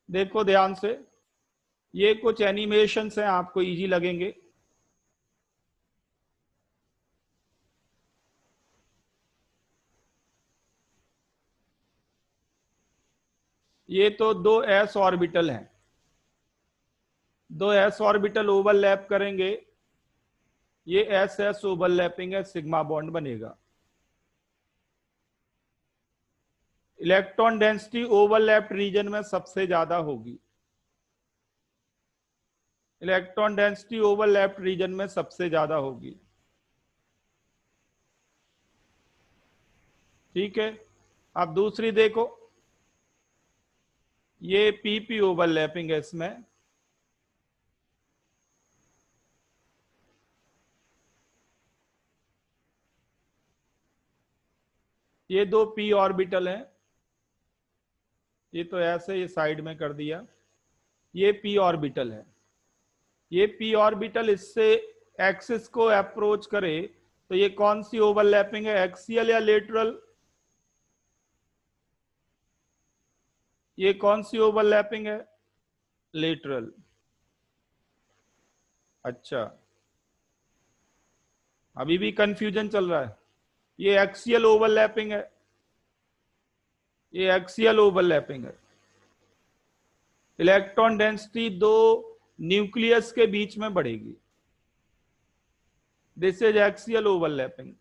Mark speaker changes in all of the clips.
Speaker 1: देखो ध्यान से, ये कुछ एनिमेशंस हैं, आपको इजी लगेंगे। ये तो दो एस ऑर्बिटल हैं, दो एस ऑर्बिटल ओवरलैप करेंगे, ये एस एस ओवरलैपिंग है, सिग्मा बॉन्ड बनेगा। इलेक्ट्रॉन डेंसिटी ओवरलैप्ड रीजन में सबसे ज्यादा होगी, इलेक्ट्रॉन डेंसिटी ओवरलैप्ड रीजन में सबसे ज्यादा होगी। ठीक है, अब दूसरी देखो, ये पीपी ओवरलैपिंग है इसमें, ये दो पी ऑर्बिटल हैं, ये तो ऐसे ये साइड में कर दिया, ये पी ऑर्बिटल है, ये पी ऑर्बिटल इससे एक्सिस को अप्रोच करे तो ये कौन सी ओवरलैपिंग है, एक्सियल या लेटरल? ये कौन सी ओवरलैपिंग है? लेटरल। अच्छा, अभी भी कंफ्यूजन चल रहा है? ये एक्सियल ओवरलैपिंग है, ये एक्सियल ओवरलैपिंग है। इलेक्ट्रॉन डेंसिटी दो न्यूक्लियस के बीच में बढ़ेगी, this is axial overlapping.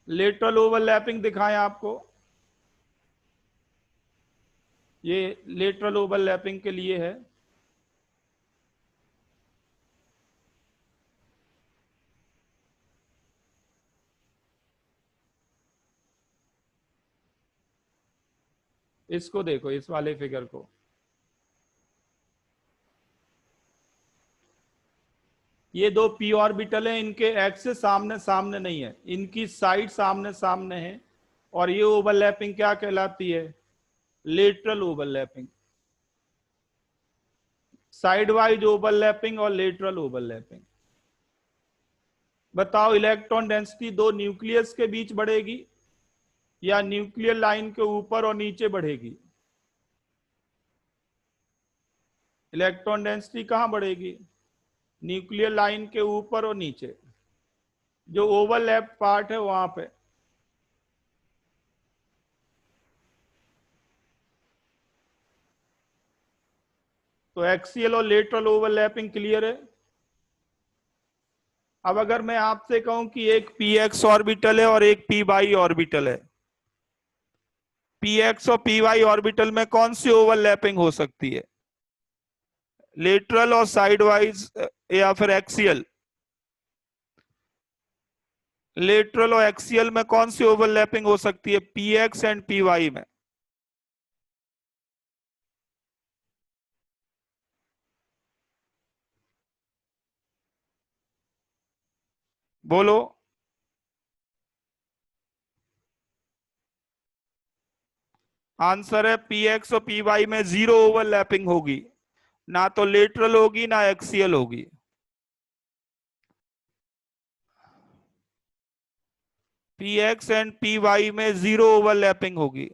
Speaker 1: Lateral overlapping दिखाएं आपको, ये लेटरल ओवरलैपिंग के लिए है। इसको देखो, इस वाले फिगर को, ये दो पी ऑर्बिटल हैं, इनके एक्सिस सामने सामने नहीं है, इनकी साइड सामने सामने है, और ये ओवरलैपिंग क्या कहलाती है? Lateral overlapping. Side wise overlapping और लेटरल ओवरलैपिंग। बताओ, इलेक्ट्रॉन डेंसिटी दो न्यूक्लियस के बीच बढ़ेगी या न्यूक्लियर लाइन के ऊपर और नीचे बढ़ेगी? इलेक्ट्रॉन डेंसिटी कहां बढ़ेगी? न्यूक्लियर लाइन के ऊपर और नीचे, जो ओवरलैप पार्ट है वहां पे। तो एक्सियल और लेटरल ओवरलैपिंग क्लियर है। अब अगर मैं आपसे कहूं कि एक पी एक्स ऑर्बिटल है और एक पी वाई ऑर्बिटल है, पी एक्स और पी वाई ऑर्बिटल में कौन सी ओवरलैपिंग हो सकती है? लेटरल और साइड वाइज या फिर एक्सियल? लेटरल और एक्सियल में कौन सी ओवरलैपिंग हो सकती है P X and P Y में? बोलो। आंसर है पी एक्स और पी वाई में जीरो ओवरलैपिंग होगी, ना तो लेटरल होगी ना एक्सियल होगी। P X and P Y में जीरो ओवरलैपिंग होगी,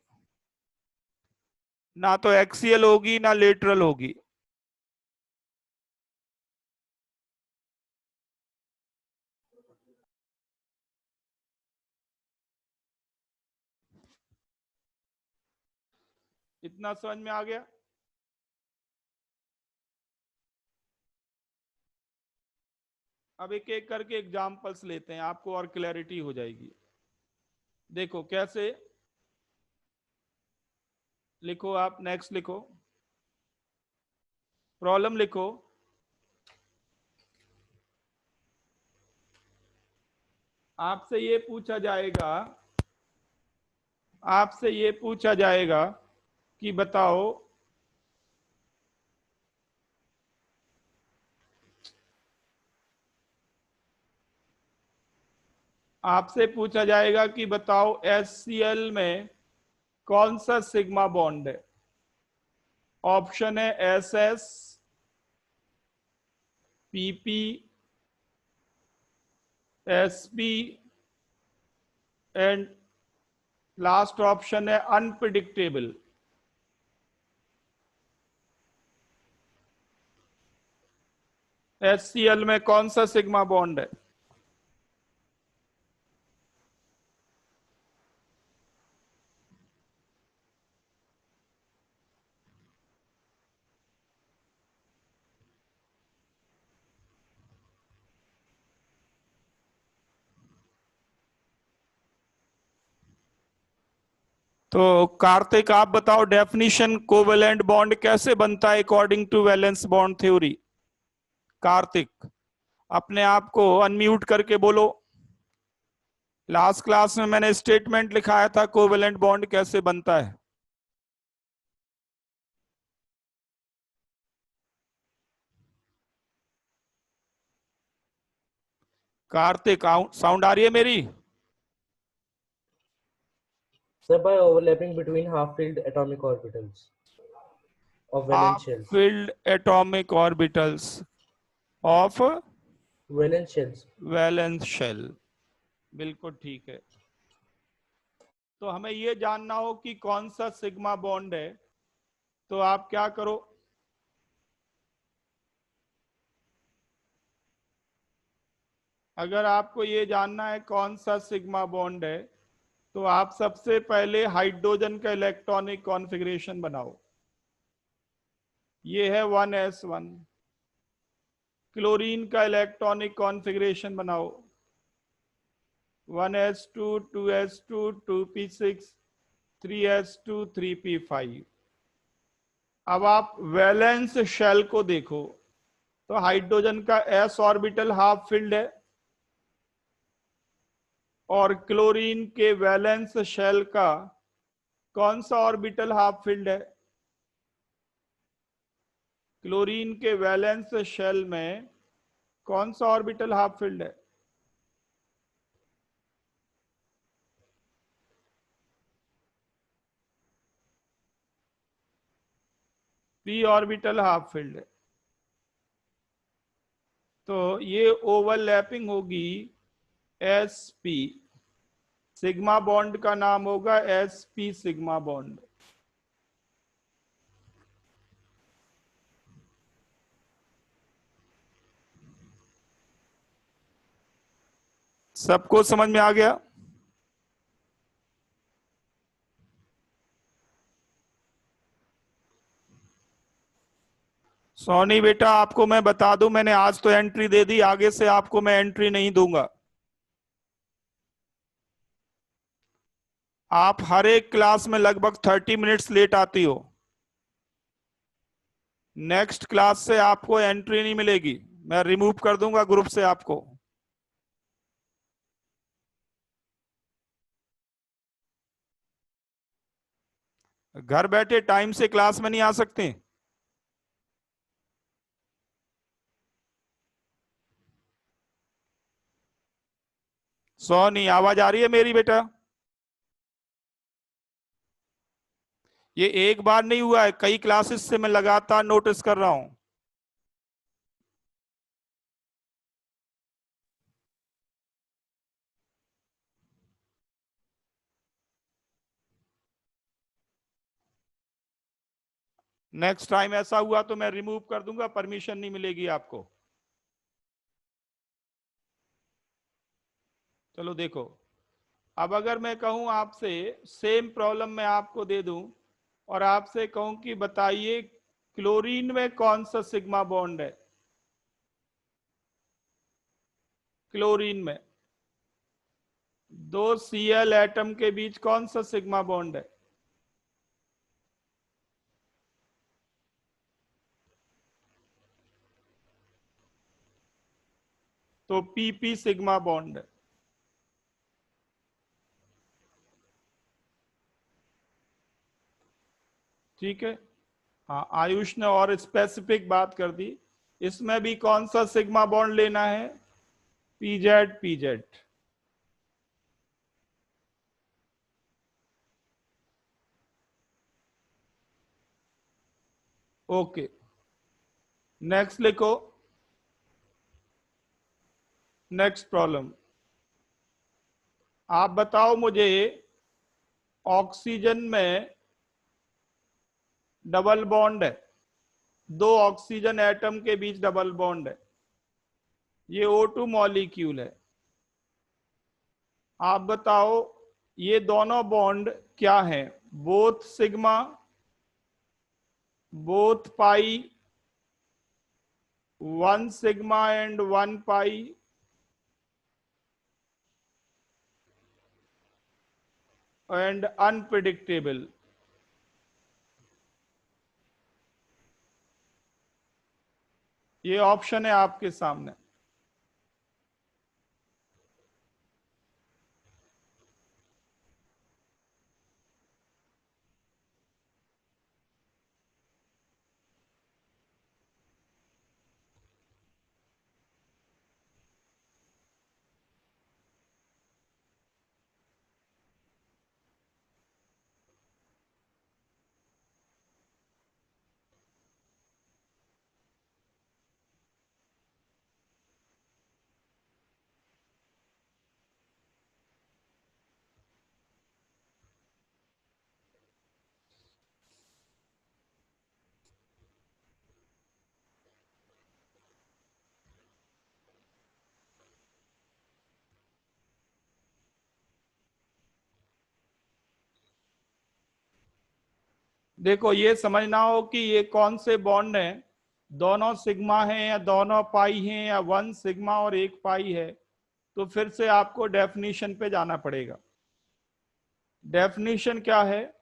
Speaker 1: ना तो एक्सियल होगी ना लेटरल होगी। इतना समझ में आ गया? अब एक एक करके एग्जांपल्स लेते हैं, आपको और क्लैरिटी हो जाएगी। देखो कैसे, लिखो आप, नेक्स्ट लिखो, प्रॉब्लम लिखो। आपसे ये पूछा जाएगा, आपसे ये पूछा जाएगा कि बताओ, आपसे पूछा जाएगा कि बताओ HCl में कौन सा सिग्मा बॉन्ड है? ऑप्शन है SS, PP, SP, and last option है अनप्रिडिक्टेबल। HCl में कौन सा सिग्मा बॉन्ड है? तो कार्तिक आप बताओ डेफिनेशन, कोवेलेंट बॉन्ड कैसे बनता है according to valence bond theory? Kartik अपने आप को अनम्यूट करके बोलो। लास्ट क्लास में मैंने स्टेटमेंट लिखाया था कोवेलेंट बॉन्ड कैसे बनता है। कार्तिक साउंड आ रही है मेरी?
Speaker 2: Sir, by overlapping between half-filled atomic orbitals of valence
Speaker 1: half
Speaker 2: shells.
Speaker 1: Filled atomic orbitals of
Speaker 2: Valence shells.
Speaker 1: Valence shell. बिल्कुल ठीक है। तो हमें यह जानना हो कि कौन सा सिग्मा बॉन्ड है, तो आप क्या करो, अगर आपको ये जानना है कौन सा सिग्मा बॉन्ड है, तो आप सबसे पहले हाइड्रोजन का इलेक्ट्रॉनिक कॉन्फ़िगरेशन बनाओ। ये है 1s1। क्लोरीन का इलेक्ट्रॉनिक कॉन्फ़िगरेशन बनाओ, 1s2 2s2 2p6 3s2 3p5। अब आप वैलेंस शेल को देखो, तो हाइड्रोजन का s ऑर्बिटल हाफ फिल्ड है और क्लोरीन के वैलेंस शेल का कौन सा ऑर्बिटल हाफ फिल्ड है? क्लोरीन के वैलेंस शेल में कौन सा ऑर्बिटल हाफ फिल्ड है? p ऑर्बिटल हाफ फिल्ड है। तो ये ओवरलैपिंग होगी sp, सिग्मा बॉन्ड का नाम होगा sp सिग्मा बॉन्ड। सबको समझ में आ गया? सोनी बेटा आपको मैं बता दूं, मैंने आज तो एंट्री दे दी, आगे से आपको मैं एंट्री नहीं दूंगा। आप हर एक क्लास में लगभग 30 मिनट्स लेट आती हो। नेक्स्ट क्लास से आपको एंट्री नहीं मिलेगी, मैं रिमूव कर दूंगा ग्रुप से आपको। घर बैठे टाइम से क्लास में नहीं आ सकते? सोनी आवाज आ रही है मेरी बेटा? ये एक बार नहीं हुआ है, कई क्लासेस से मैं लगातार नोटिस कर रहा हूं। नेक्स्ट टाइम ऐसा हुआ तो मैं रिमूव कर दूंगा, परमिशन नहीं मिलेगी आपको। चलो देखो, अब अगर मैं कहूं आपसे, सेम प्रॉब्लम मैं आपको दे दूं और आपसे कहूं कि बताइए क्लोरीन में कौन सा सिग्मा बॉन्ड है? क्लोरीन में दो Cl एटम के बीच कौन सा सिग्मा बॉन्ड है? तो pp सिग्मा बॉन्ड है। ठीक है। हाँ, आयुष ने और स्पेसिफिक बात कर दी, इसमें भी कौन सा सिग्मा बॉन्ड लेना है? pz pz। ओके, नेक्स्ट लिखो, नेक्स्ट प्रॉब्लम। आप बताओ मुझे, ऑक्सीजन में डबल बॉन्ड है, दो ऑक्सीजन एटम के बीच डबल बॉन्ड है, ये O2 मॉलिक्यूल है। आप बताओ ये दोनों बॉन्ड क्या है? Both sigma, both pi, one sigma and one pi, and unpredictable. ये ऑप्शन है आपके सामने। देखो ये समझना हो कि ये कौन से बॉन्ड हैं, दोनों सिग्मा हैं या दोनों पाई हैं या वन सिग्मा और एक पाई है, तो फिर से आपको डेफिनेशन पे जाना पड़ेगा। डेफिनेशन क्या है?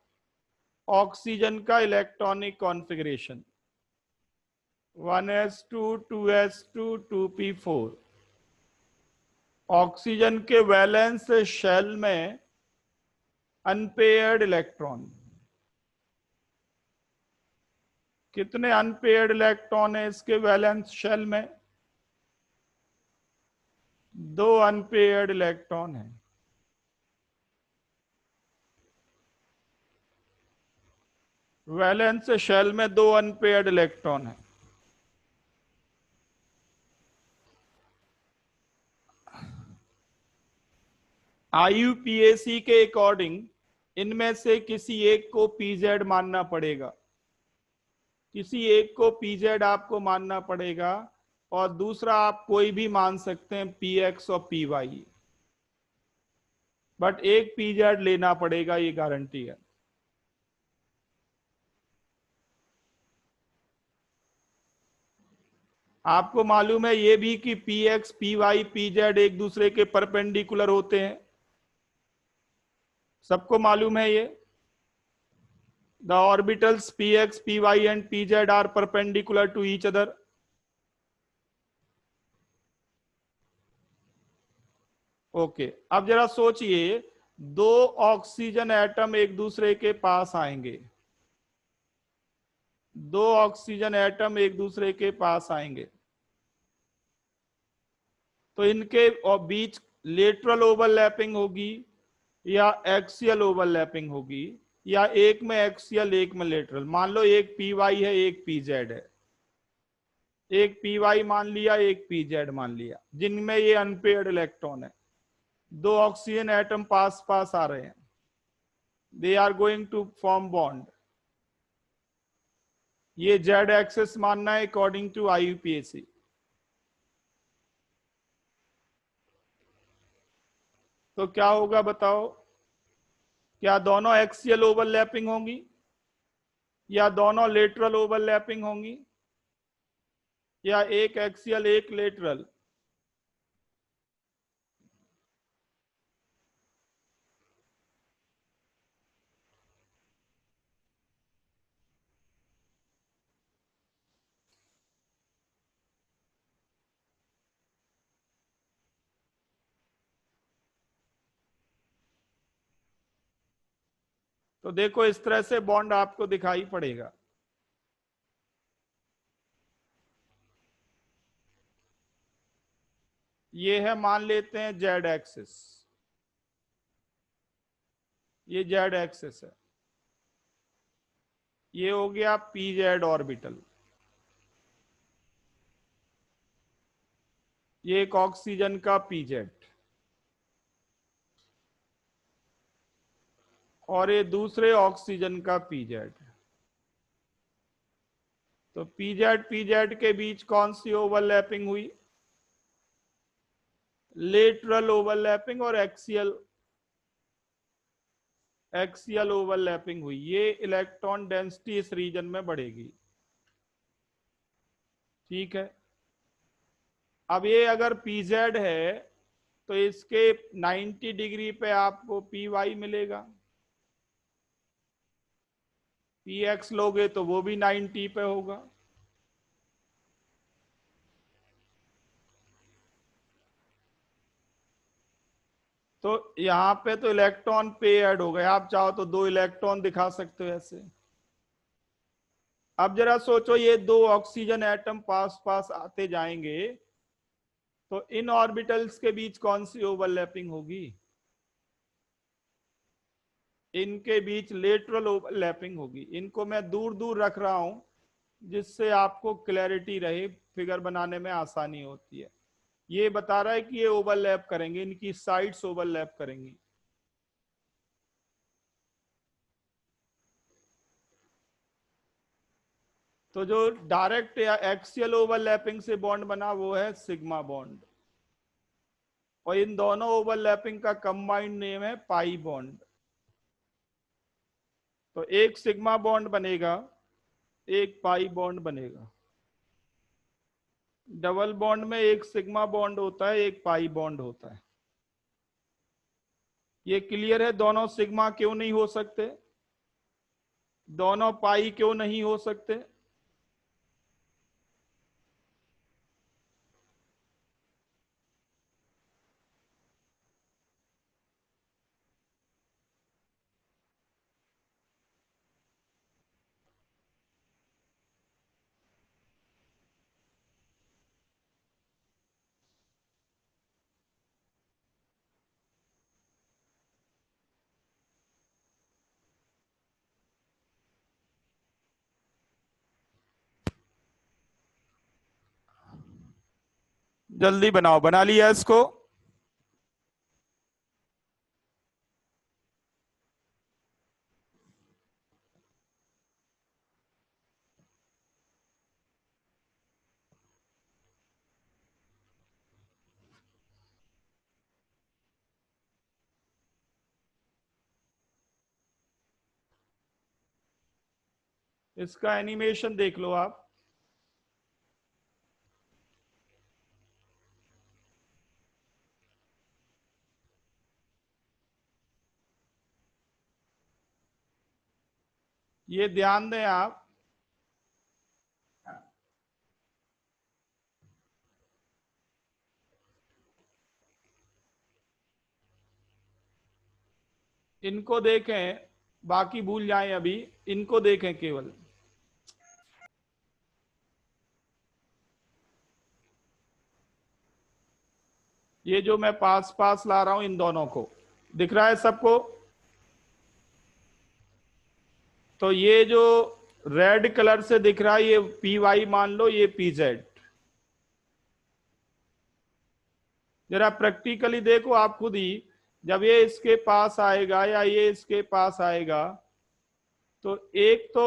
Speaker 1: ऑक्सीजन का electronic configuration 1s2 2s2 2p4। Oxygen के वैलेंस शेल में अनपेयर्ड इलेक्ट्रॉन, कितने अनपेयर्ड इलेक्ट्रॉन है इसके वैलेंस शेल में? दो अनपेयर्ड इलेक्ट्रॉन है। वैलेंस शेल में दो अनपेयर्ड इलेक्ट्रॉन है। IUPAC के अकॉर्डिंग इनमें से किसी एक को पीजेड मानना पड़ेगा, किसी एक को पीजेड आपको मानना पड़ेगा, और दूसरा आप कोई भी मान सकते हैं PX और PY, बट एक पीजेड लेना पड़ेगा, ये गारंटी है। आपको मालूम है ये भी कि PX PY PZ एक दूसरे के परपेंडिकुलर होते हैं, सबको मालूम है ये। The orbitals Px, Py and Pz are perpendicular to each other. Okay, अब जरा सोचिए, दो ऑक्सीजन एटम एक दूसरे के पास आएंगे, दो ऑक्सीजन एटम एक दूसरे के पास आएंगे, तो इनके बीच लेटरल ओवरलैपिंग होगी या एक्सियल ओवरलैपिंग होगी, या एक में एक्सियल एक में लेटरल। मान लो एक PY है एक PZ है, एक PY मान लिया एक PZ मान लिया, जिनमें ये अनपेयर्ड इलेक्ट्रॉन है, दो ऑक्सीजन एटम पास पास आ रहे हैं, they are going to form bond. ये जेड एक्सेस मानना है अकॉर्डिंग टू IUPAC। तो क्या होगा बताओ? क्या दोनों एक्सियल ओवरलैपिंग होंगी या दोनों लेटरल ओवरलैपिंग होंगी, या एक एक्सियल एक लेटरल? तो देखो इस तरह से बॉन्ड आपको दिखाई पड़ेगा। ये है, मान लेते हैं जेड एक्सिस, ये जेड एक्सिस है, ये हो गया PZ ऑर्बिटल, ये एक ऑक्सीजन का PZ, और ये दूसरे ऑक्सीजन का पीजेड। तो पीजेड पीजेड के बीच कौन सी ओवरलैपिंग हुई? लेटरल ओवरलैपिंग और एक्सियल ओवरलैपिंग हुई। ये इलेक्ट्रॉन डेंसिटी इस रीजन में बढ़ेगी। ठीक है, अब ये अगर पीजेड है तो इसके 90 डिग्री पे आपको पी वाई मिलेगा। पी एक्स लोगे तो वो भी 90 पे होगा। तो यहां पे तो इलेक्ट्रॉन पे ऐड हो गए। आप चाहो तो 2 इलेक्ट्रॉन दिखा सकते हो ऐसे। अब जरा सोचो, ये 2 ऑक्सीजन एटम पास पास आते जाएंगे तो इन ऑर्बिटल्स के बीच कौन सी ओवरलैपिंग होगी? इनके बीच लेटरल ओवरलैपिंग होगी। इनको मैं दूर दूर रख रहा हूं जिससे आपको क्लैरिटी रहे, फिगर बनाने में आसानी होती है। ये बता रहा है कि ये ओवरलैप करेंगे, इनकी साइड्स ओवरलैप करेंगी। तो जो डायरेक्ट या एक्सियल ओवरलैपिंग से बॉन्ड बना वो है सिग्मा बॉन्ड, और इन दोनों ओवरलैपिंग का कंबाइंड नेम है पाई बॉन्ड। तो एक सिग्मा बॉन्ड बनेगा, एक पाई बॉन्ड बनेगा। डबल बॉन्ड में एक सिग्मा बॉन्ड होता है, एक पाई बॉन्ड होता है। ये क्लियर है? दोनों सिग्मा क्यों नहीं हो सकते, दोनों पाई क्यों नहीं हो सकते? जल्दी बनाओ। बना लिया इसको? इसका एनिमेशन देख लो आप। ये ध्यान दें आप, इनको देखें, बाकी भूल जाएं अभी, इनको देखें केवल। ये जो मैं पास पास ला रहा हूं इन दोनों को, दिख रहा है सबको? तो ये जो रेड कलर से दिख रहा है ये पी वाई मान लो, ये पी जेड। जरा प्रैक्टिकली देखो आप खुद ही, जब ये इसके पास आएगा या ये इसके पास आएगा तो एक तो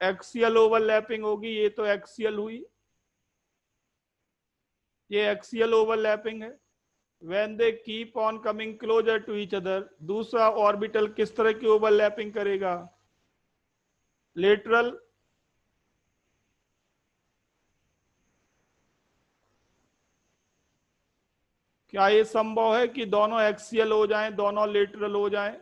Speaker 1: एक्सियल ओवरलैपिंग होगी, ये तो एक्सियल हुई, ये एक्सियल ओवरलैपिंग है। When they keep on coming closer to each other, दूसरा ऑर्बिटल किस तरह की ओवरलैपिंग करेगा? लेटरल। क्या ये संभव है कि दोनों एक्सियल हो जाएं, दोनों लेटरल हो जाएं?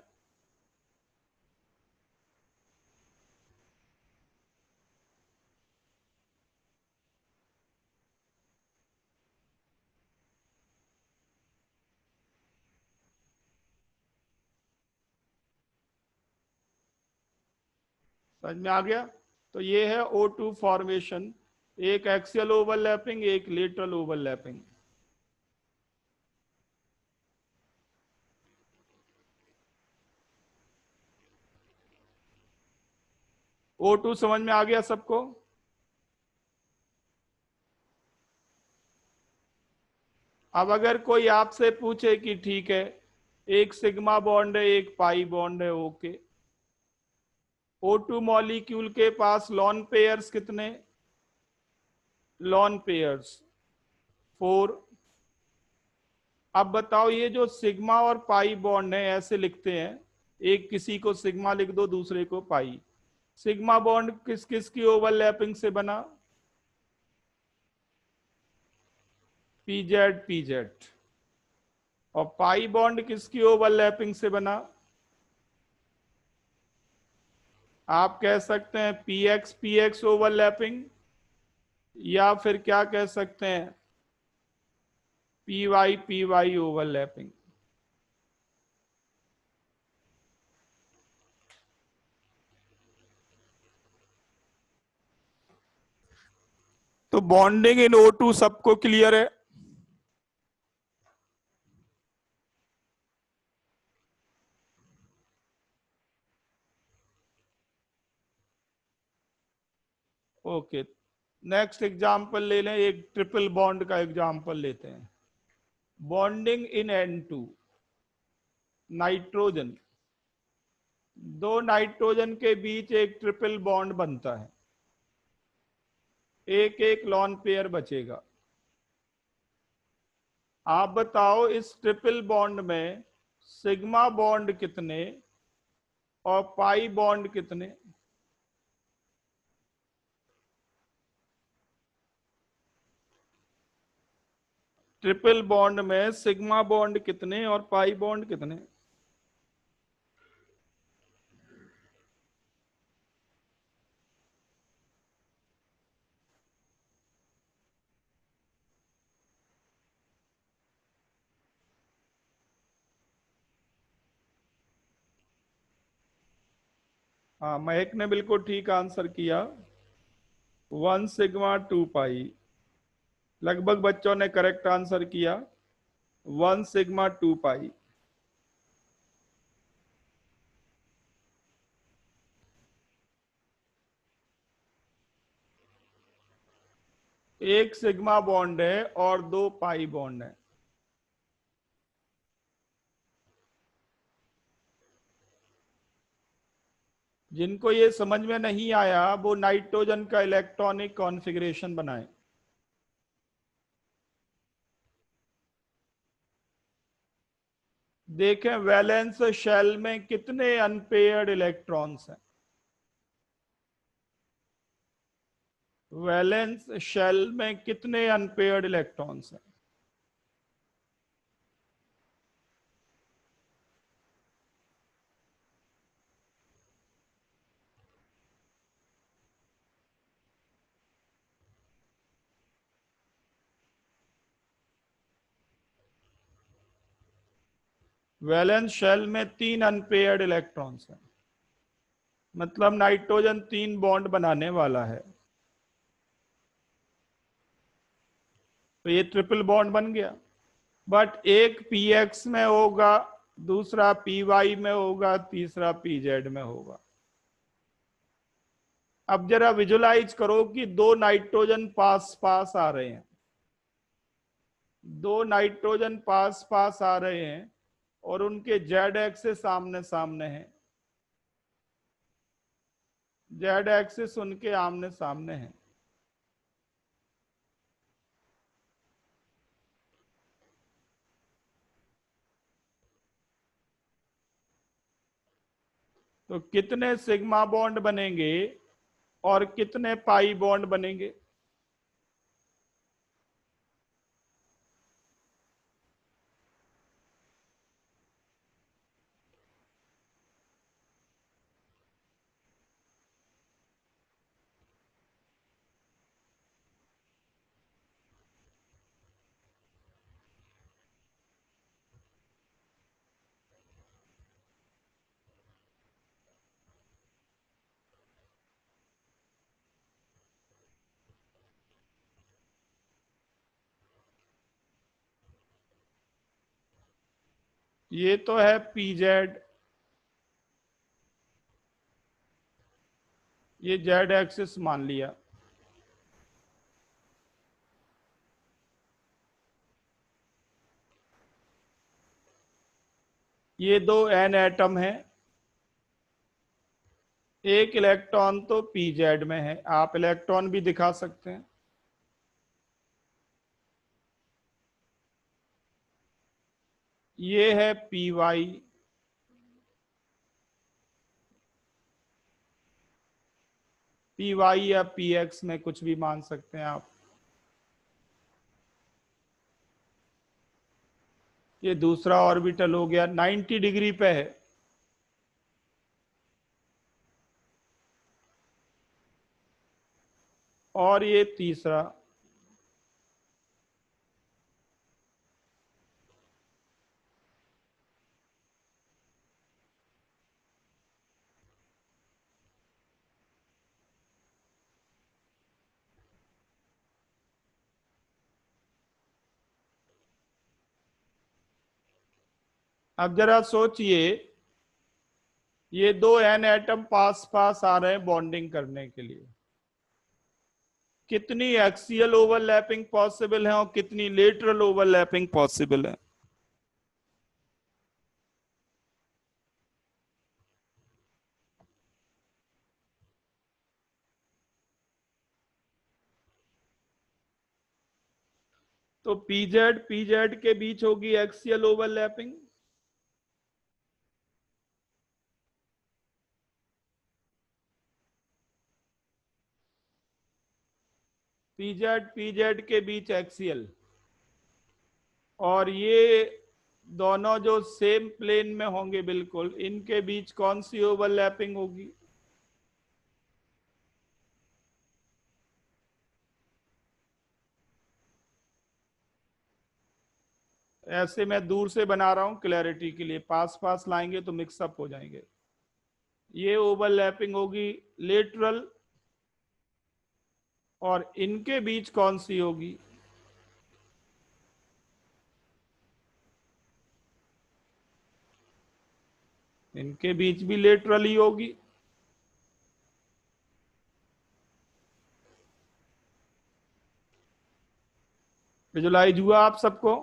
Speaker 1: समझ में आ गया? तो ये है O2 फॉर्मेशन, एक एक्सियल ओवरलैपिंग, एक लेटरल ओवरलैपिंग। O2 समझ में आ गया सबको? अब अगर कोई आपसे पूछे कि ठीक है, एक सिग्मा बॉन्ड है एक पाई बॉन्ड है, ओके, O2 मॉलिक्यूल के पास लॉन पेयर्स कितने? Lawn pairs 4। अब बताओ, ये जो सिग्मा और पाई बॉन्ड है ऐसे लिखते हैं, एक किसी को सिग्मा लिख दो, दूसरे को पाई। सिग्मा बॉन्ड किस किस की ओवरलैपिंग से बना? PZ PZ. और पाई बॉन्ड किसकी ओवरलैपिंग से बना? आप कह सकते हैं पीएक्स पीएक्स ओवरलैपिंग, या फिर क्या कह सकते हैं, पीवाई पीवाई ओवरलैपिंग। तो बॉन्डिंग इन O2 सबको क्लियर है? ओके, नेक्स्ट एग्जांपल ले लें, एक ट्रिपल बॉन्ड का एग्जांपल लेते हैं। बॉन्डिंग इन N2, नाइट्रोजन, दो नाइट्रोजन के बीच एक ट्रिपल बॉन्ड बनता है, एक एक लॉन पेयर बचेगा। आप बताओ इस ट्रिपल बॉन्ड में सिग्मा बॉन्ड कितने और पाई बॉन्ड कितने? ट्रिपल बॉन्ड में सिग्मा बॉन्ड कितने और पाई बॉन्ड कितने? हाँ, महक ने बिल्कुल ठीक आंसर किया, 1 सिग्मा 2 पाई। लगभग बच्चों ने करेक्ट आंसर किया, 1 सिग्मा 2 पाई। एक सिग्मा बॉन्ड है और दो पाई बॉन्ड है। जिनको ये समझ में नहीं आया वो नाइट्रोजन का इलेक्ट्रॉनिक कॉन्फ़िगरेशन बनाए। देखें वैलेंस शेल में कितने अनपेयर्ड इलेक्ट्रॉन्स हैं? वैलेंस शेल में कितने अनपेयर्ड इलेक्ट्रॉन्स हैं? वैलेंस शेल में 3 अनपेयर्ड इलेक्ट्रॉन्स हैं, मतलब नाइट्रोजन 3 बॉन्ड बनाने वाला है, तो ये ट्रिपल बॉन्ड बन गया। बट एक पीएक्स में होगा, दूसरा पीवाई में होगा, तीसरा पीजेड में होगा। अब जरा विजुलाइज करो कि दो नाइट्रोजन पास पास आ रहे हैं, दो नाइट्रोजन पास पास आ रहे हैं और उनके जेड एक्सिस सामने सामने हैं, जेड एक्सिस उनके आमने सामने हैं। तो कितने सिग्मा बॉन्ड बनेंगे और कितने पाई बॉन्ड बनेंगे? ये तो है पीजेड, ये जेड एक्सिस मान लिया। ये दो एन एटम है, एक इलेक्ट्रॉन तो pz में है, आप इलेक्ट्रॉन भी दिखा सकते हैं। ये है py, py या px में कुछ भी मान सकते हैं आप। ये दूसरा ऑर्बिटल हो गया, 90 डिग्री पे है। और ये तीसरा, अब जरा सोचिए, ये दो एन एटम पास पास आ रहे हैं बॉन्डिंग करने के लिए, कितनी एक्सियल ओवरलैपिंग पॉसिबल है और कितनी लेटरल ओवरलैपिंग पॉसिबल है। तो pz pz के बीच होगी एक्सियल ओवरलैपिंग, pz pz के बीच एक्सियल, और ये दोनों जो सेम प्लेन में होंगे बिल्कुल, इनके बीच कौन सी ओवरलैपिंग होगी। ऐसे मैं दूर से बना रहा हूं क्लैरिटी के लिए, पास पास लाएंगे तो मिक्सअप हो जाएंगे। ये ओवरलैपिंग होगी लेटरल, और इनके बीच कौन सी होगी। इनके बीच भी लेटरल ही होगी। विजुलाइज हुआ आप सबको।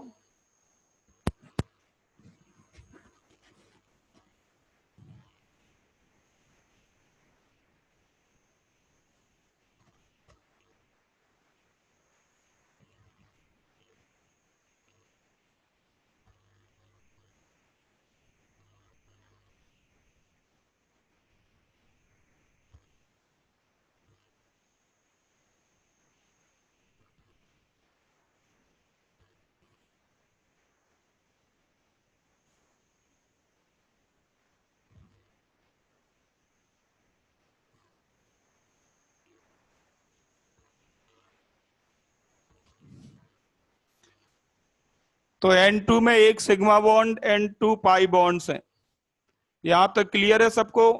Speaker 1: तो N2 में एक sigma bond, N2 pi bonds हैं। यहां तक क्लियर है सबको।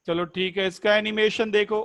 Speaker 1: चलो ठीक है, इसका एनिमेशन देखो।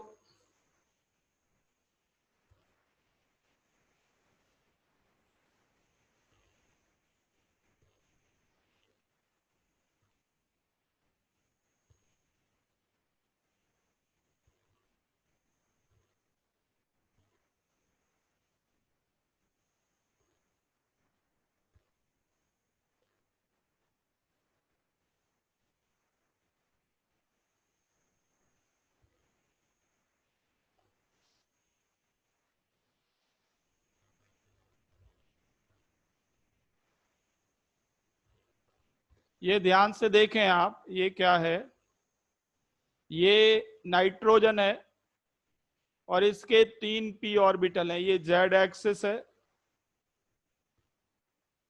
Speaker 1: ये ध्यान से देखें आप, ये क्या है, ये नाइट्रोजन है और इसके 3 p ऑर्बिटल हैं। ये जेड एक्सिस है,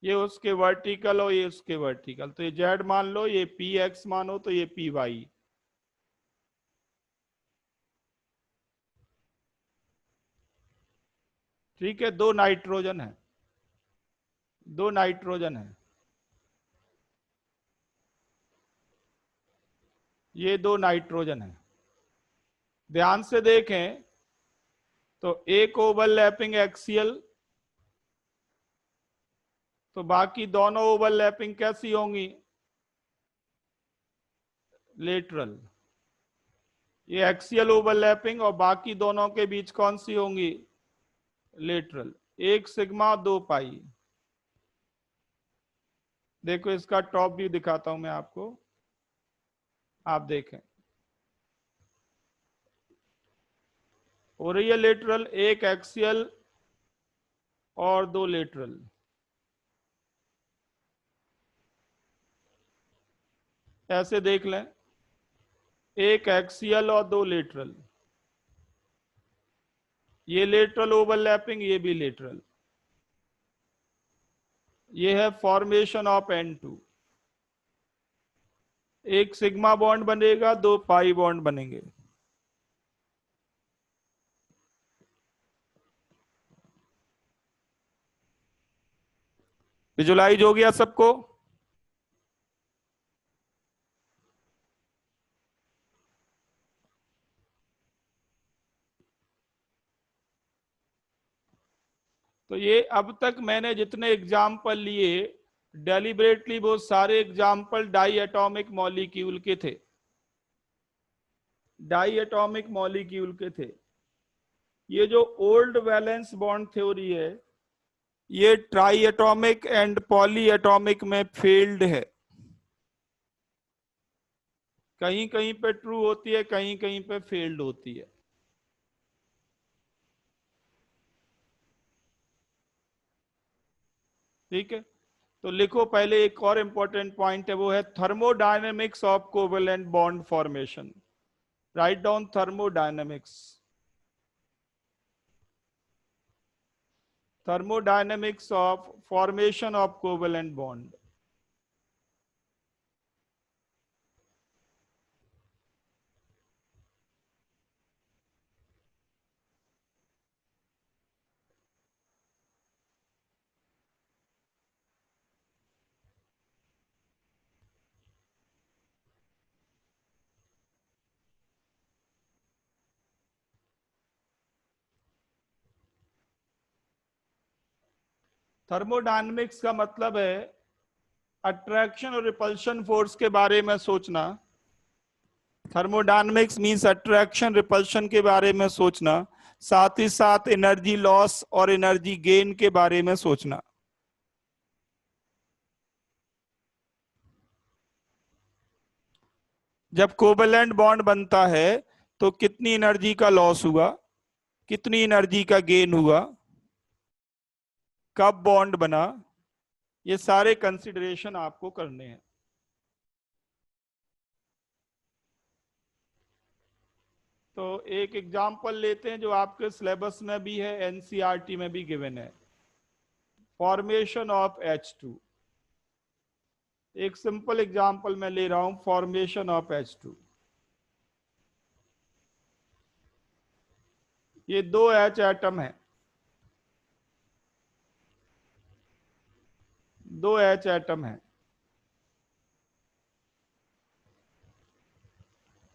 Speaker 1: ये उसके वर्टिकल और ये उसके वर्टिकल। तो ये जेड मान लो, ये पी एक्स मानो तो ये पी वाई। ठीक है, 2 नाइट्रोजन है, 2 नाइट्रोजन है, ये 2 नाइट्रोजन है। ध्यान से देखें तो एक ओवरलैपिंग एक्सियल, तो बाकी दोनों ओवरलैपिंग कैसी होंगी, लेटरल। ये एक्सियल ओवरलैपिंग और बाकी दोनों के बीच कौन सी होंगी, लेटरल। 1 सिग्मा 2 पाई। देखो इसका टॉप व्यू दिखाता हूं मैं आपको, आप देखें हो रही है लेटरल, 1 एक्सियल और 2 लेटरल। ऐसे देख लें, 1 एक्सियल और 2 लेटरल, ये लेटरल ओवरलैपिंग, ये भी लेटरल। ये है formation of N2। 1 sigma bond बनेगा, 2 पाई बॉन्ड बनेंगे। विजुलाइज हो गया सबको? तो ये अब तक मैंने जितने एग्जाम्पल लिए, डेलिबरेटली वो सारे एग्जाम्पल डाई एटॉमिक मॉलिक्यूल के थे, डाई एटॉमिक मॉलिक्यूल के थे। ये जो ओल्ड वैलेंस बॉन्ड थ्योरी है, ये try atomic and poly atomic में फेल्ड है। कहीं कहीं पे ट्रू होती है, कहीं कहीं पे फेल्ड होती है। ठीक है, तो लिखो पहले एक और इंपॉर्टेंट पॉइंट है, वो है thermodynamics of covalent bond formation. Write down thermodynamics, thermodynamics of formation of covalent bond। Thermodynamics का मतलब है अट्रैक्शन और रिपल्शन फोर्स के बारे में सोचना। थर्मोडायनेमिक्स मींस अट्रैक्शन रिपल्शन के बारे में सोचना, साथ ही साथ एनर्जी लॉस और एनर्जी गेन के बारे में सोचना। जब कोवेलेंट बॉन्ड बनता है तो कितनी एनर्जी का लॉस हुआ, कितनी एनर्जी का गेन हुआ, कब बॉन्ड बना, ये सारे कंसिडरेशन आपको करने हैं। तो एक एग्जांपल लेते हैं जो आपके सिलेबस में भी है, एनसीईआरटी में भी गिवन है, फॉर्मेशन ऑफ H2। एक सिंपल एग्जांपल मैं ले रहा हूं, फॉर्मेशन ऑफ H2। ये 2 H एटम है, 2 H एटम है।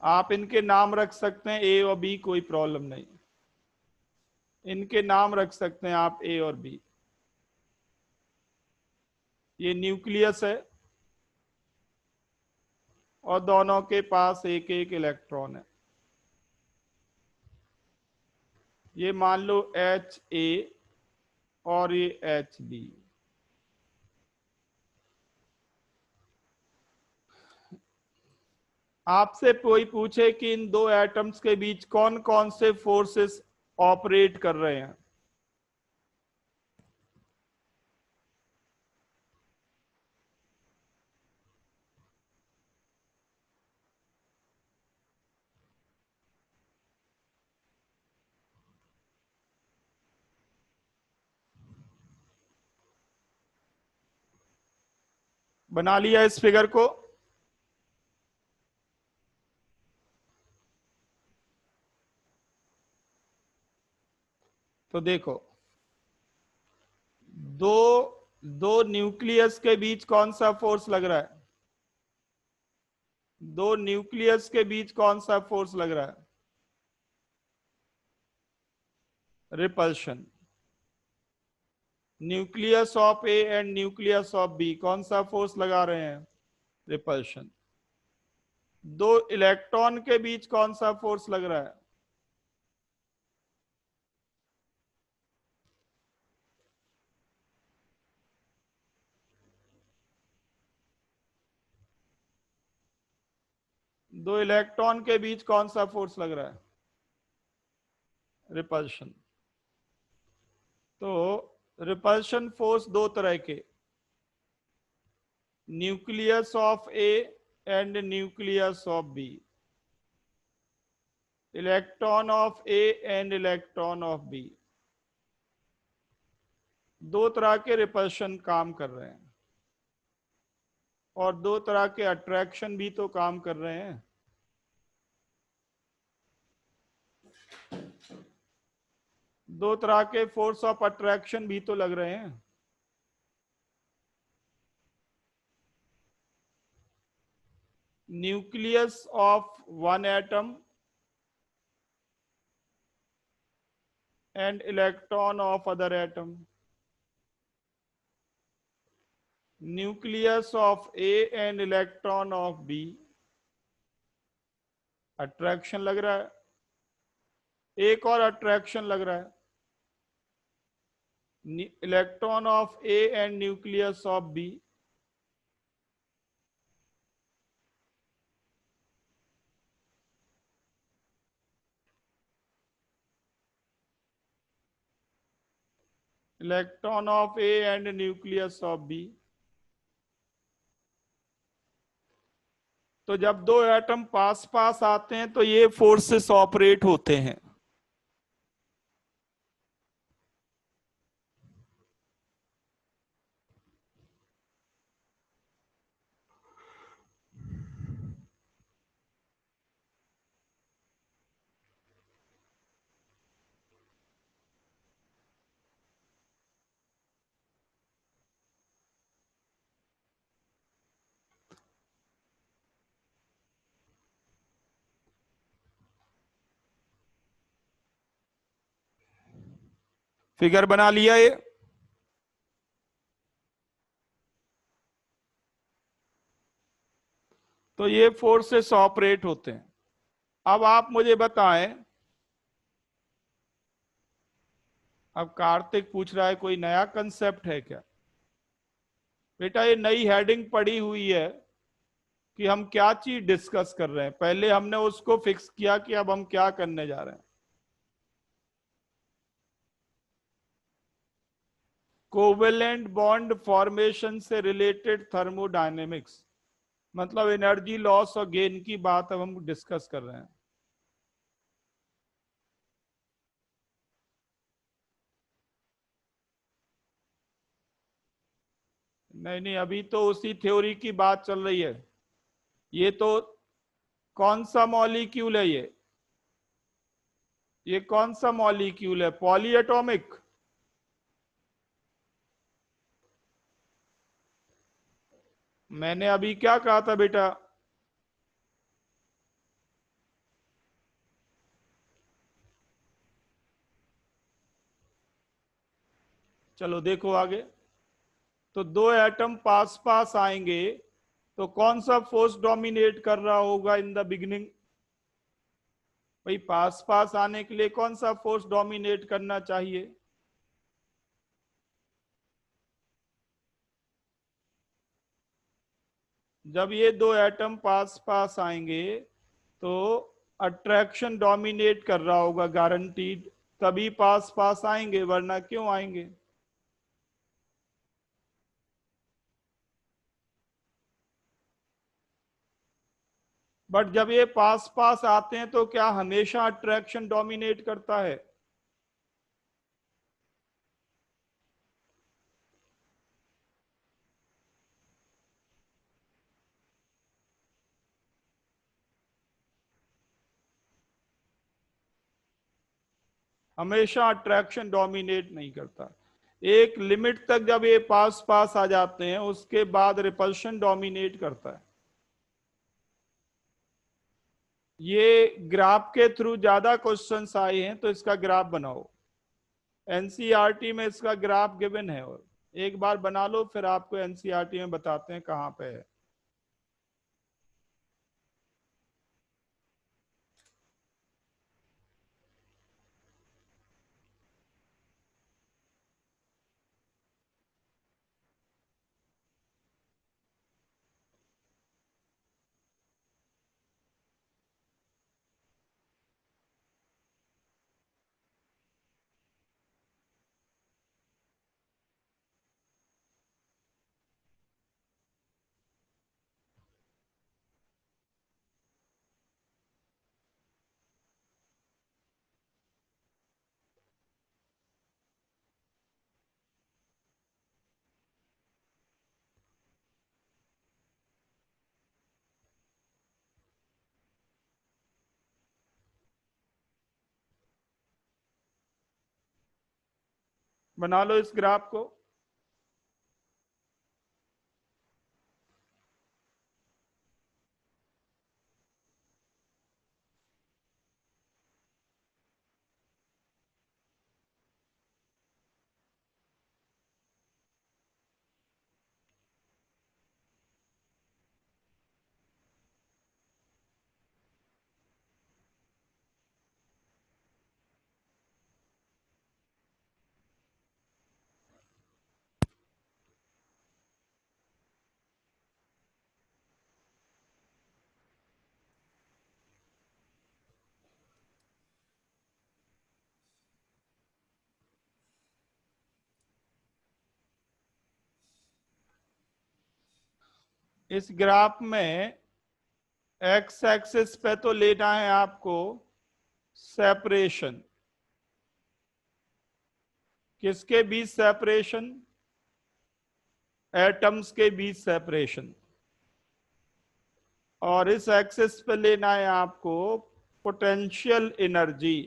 Speaker 1: आप इनके नाम रख सकते हैं ए और बी, कोई प्रॉब्लम नहीं, इनके नाम रख सकते हैं आप ए और बी। ये न्यूक्लियस है और दोनों के पास एक एक इलेक्ट्रॉन है। ये मान लो HA और ये HB। आपसे कोई पूछे कि इन 2 एटम्स के बीच कौन कौन से फोर्सेस ऑपरेट कर रहे हैं, बना लिया इस फिगर को? तो देखो, दो दो न्यूक्लियस के बीच कौन सा फोर्स लग रहा है? दो न्यूक्लियस के बीच कौन सा फोर्स लग रहा है? Repulsion. Nucleus of A and nucleus of B कौन सा फोर्स लगा रहे हैं? रिपल्शन। दो इलेक्ट्रॉन के बीच कौन सा फोर्स लग रहा है? दो इलेक्ट्रॉन के बीच कौन सा फोर्स लग रहा है? रिपल्शन। तो रिपल्शन फोर्स दो तरह के, nucleus of A and nucleus of B, electron of A and electron of B, दो तरह के रिपल्शन काम कर रहे हैं और दो तरह के अट्रैक्शन भी तो काम कर रहे हैं। दो तरह के फोर्स ऑफ अट्रैक्शन भी तो लग रहे हैं। Nucleus of one atom and electron of other atom, nucleus of A and electron of B, attraction लग रहा है। एक और अट्रैक्शन लग रहा है, electron of A and nucleus of B, electron of A and nucleus of B. तो जब दो एटम पास पास आते हैं तो ये फोर्सेस ऑपरेट होते हैं। फिगर बना लिया ये? तो ये फोर्सेस ऑपरेट होते हैं। अब आप मुझे बताएं, अब कार्तिक पूछ रहा है कोई नया कंसेप्ट है क्या? बेटा ये नई हेडिंग पड़ी हुई है कि हम क्या चीज डिस्कस कर रहे हैं, पहले हमने उसको फिक्स किया कि अब हम क्या करने जा रहे हैं। कोवेलेंट बॉन्ड फॉर्मेशन से रिलेटेड थर्मोडायनेमिक्स, मतलब एनर्जी लॉस और गेन की बात अब हम डिस्कस कर रहे हैं। नहीं नहीं, अभी तो उसी थ्योरी की बात चल रही है। ये तो कौन सा मॉलिक्यूल है ये कौन सा मॉलिक्यूल है? पॉलीएटॉमिक। मैंने अभी क्या कहा था बेटा? चलो देखो आगे। तो दो एटम पास पास आएंगे तो कौन सा फोर्स डोमिनेट कर रहा होगा इन द बिगिनिंग? भाई पास पास आने के लिए कौन सा फोर्स डोमिनेट करना चाहिए? जब ये दो एटम पास पास आएंगे तो अट्रैक्शन डोमिनेट कर रहा होगा गारंटीड, तभी पास पास आएंगे, वरना क्यों आएंगे? बट जब ये पास पास आते हैं तो क्या हमेशा अट्रैक्शन डोमिनेट करता है? हमेशा अट्रैक्शन डोमिनेट नहीं करता। एक लिमिट तक जब ये पास पास आ जाते हैं उसके बाद रिपल्शन डोमिनेट करता है। ये ग्राफ के थ्रू ज्यादा क्वेश्चंस आए हैं तो इसका ग्राफ बनाओ। एनसीईआरटी में इसका ग्राफ गिवन है, और एक बार बना लो फिर आपको एनसीईआरटी में बताते हैं कहां पे है। बना लो इस ग्राफ को। इस ग्राफ में एक्स एक्सिस पे तो लेना है आपको सेपरेशन। किसके बीच सेपरेशन? एटम्स के बीच सेपरेशन। और इस एक्सिस पे लेना है आपको पोटेंशियल एनर्जी।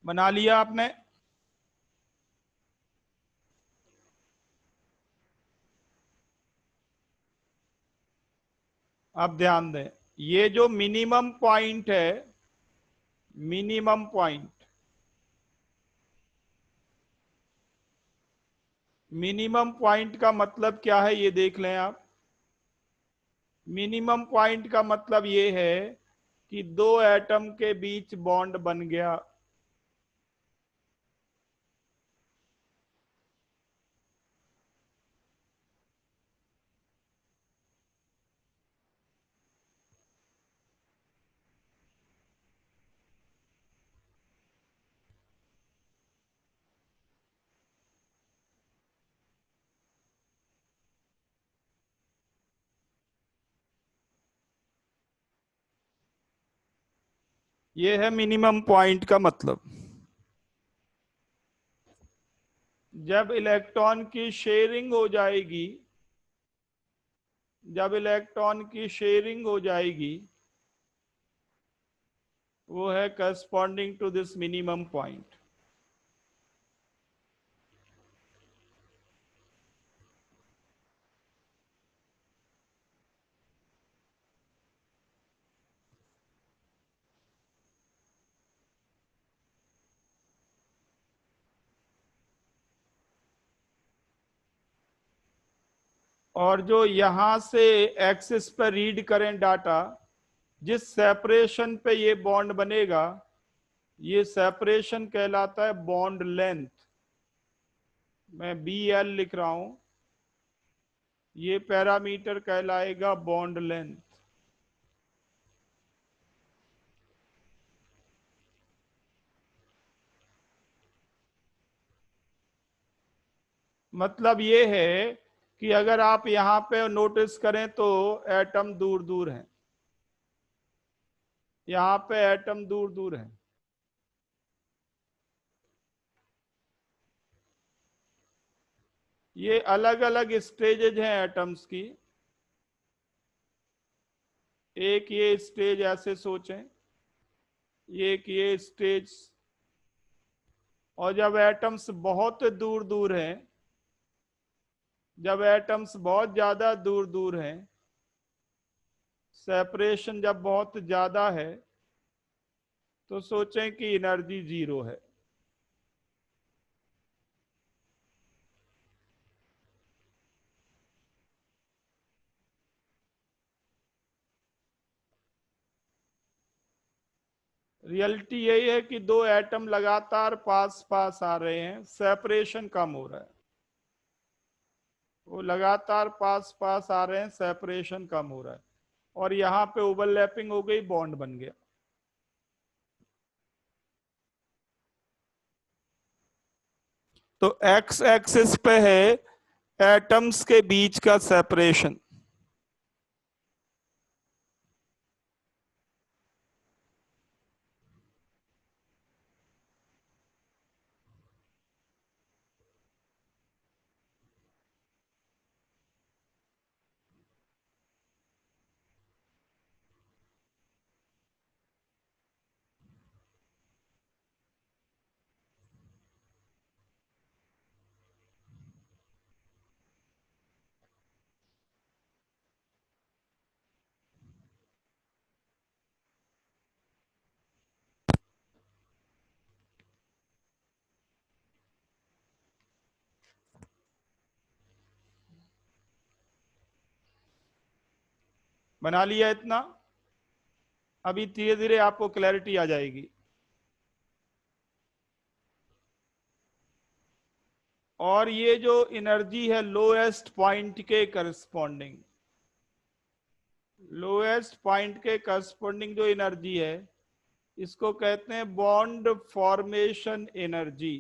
Speaker 1: बना लिया आपने? अब ध्यान दें, ये जो मिनिमम पॉइंट है, मिनिमम पॉइंट, मिनिमम पॉइंट का मतलब क्या है ये देख लें आप। मिनिमम पॉइंट का मतलब ये है कि दो एटम के बीच बॉन्ड बन गया। ये है मिनिमम पॉइंट का मतलब। जब इलेक्ट्रॉन की शेयरिंग हो जाएगी, जब इलेक्ट्रॉन की शेयरिंग हो जाएगी, वो है corresponding to this minimum point. और जो यहां से एक्सिस पर रीड करें डाटा, जिस सेपरेशन पे ये बॉन्ड बनेगा, ये सेपरेशन कहलाता है बॉन्ड लेंथ। मैं BL लिख रहा हूं, ये पैरामीटर कहलाएगा बॉन्ड लेंथ। मतलब ये है कि अगर आप यहां पे नोटिस करें तो एटम दूर दूर हैं, यहां पे एटम दूर दूर हैं। ये अलग अलग स्टेजेज हैं एटम्स की। एक ये स्टेज ऐसे सोचें, एक ये स्टेज। और जब एटम्स बहुत दूर दूर हैं, जब एटम्स बहुत ज्यादा दूर दूर हैं, सेपरेशन जब बहुत ज्यादा है, तो सोचें कि एनर्जी जीरो है। रियलिटी यही है कि दो एटम लगातार पास पास आ रहे हैं, सेपरेशन कम हो रहा है। वो लगातार पास पास आ रहे हैं, सेपरेशन कम हो रहा है, और यहां पे ओवरलैपिंग हो गई, बॉन्ड बन गया। तो एक्स एक्सिस पे है एटम्स के बीच का सेपरेशन। बना लिया इतना। अभी धीरे धीरे आपको क्लैरिटी आ जाएगी। और ये जो एनर्जी है लोएस्ट पॉइंट के करस्पॉन्डिंग, लोएस्ट पॉइंट के करस्पॉन्डिंग जो एनर्जी है, इसको कहते हैं bond formation energy.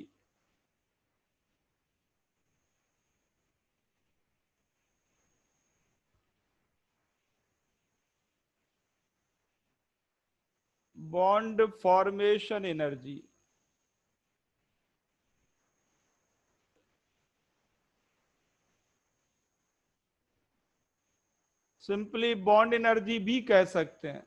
Speaker 1: Bond formation energy. Simply bond energy भी कह सकते हैं।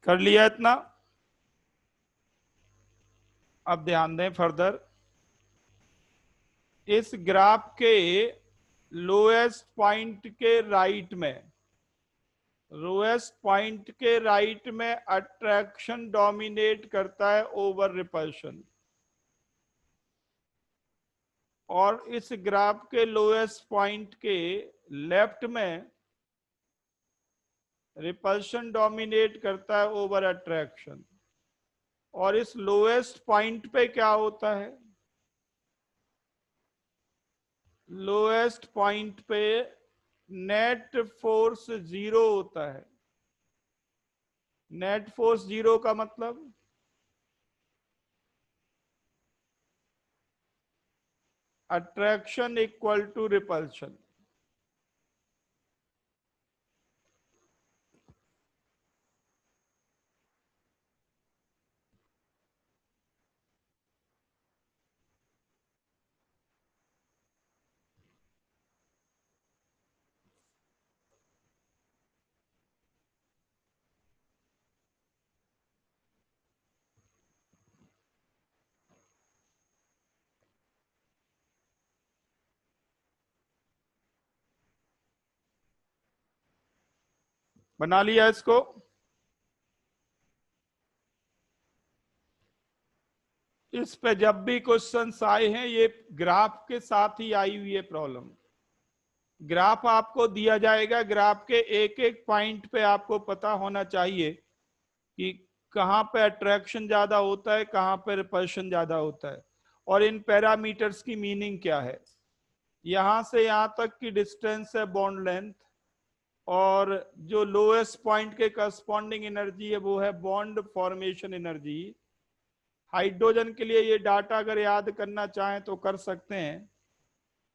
Speaker 1: कर लिया इतना। अब ध्यान दें फर्दर, इस ग्राफ के लोएस्ट पॉइंट के राइट में, लोएस्ट पॉइंट के राइट में अट्रैक्शन डोमिनेट करता है ओवर रिपल्शन। और इस ग्राफ के लोएस्ट पॉइंट के लेफ्ट में रिपल्शन डोमिनेट करता है ओवर अट्रैक्शन। और इस लोएस्ट पॉइंट पे क्या होता है? लोएस्ट पॉइंट पे नेट फोर्स जीरो होता है। नेट फोर्स जीरो का मतलब अट्रैक्शन इक्वल टू रिपल्शन। बना लिया इसको। इस पे जब भी क्वेश्चंस आए हैं ये ग्राफ के साथ ही आई हुई है प्रॉब्लम। ग्राफ आपको दिया जाएगा, ग्राफ के एक एक पॉइंट पे आपको पता होना चाहिए कि कहां पे अट्रैक्शन ज्यादा होता है, कहां पे रिपल्शन ज्यादा होता है, और इन पैरामीटर्स की मीनिंग क्या है। यहां से यहां तक की डिस्टेंस है बॉन्ड लेंथ, और जो लोएस्ट पॉइंट के करस्पॉन्डिंग एनर्जी है वो है बॉन्ड फॉर्मेशन एनर्जी। हाइड्रोजन के लिए ये डाटा अगर याद करना चाहें तो कर सकते हैं।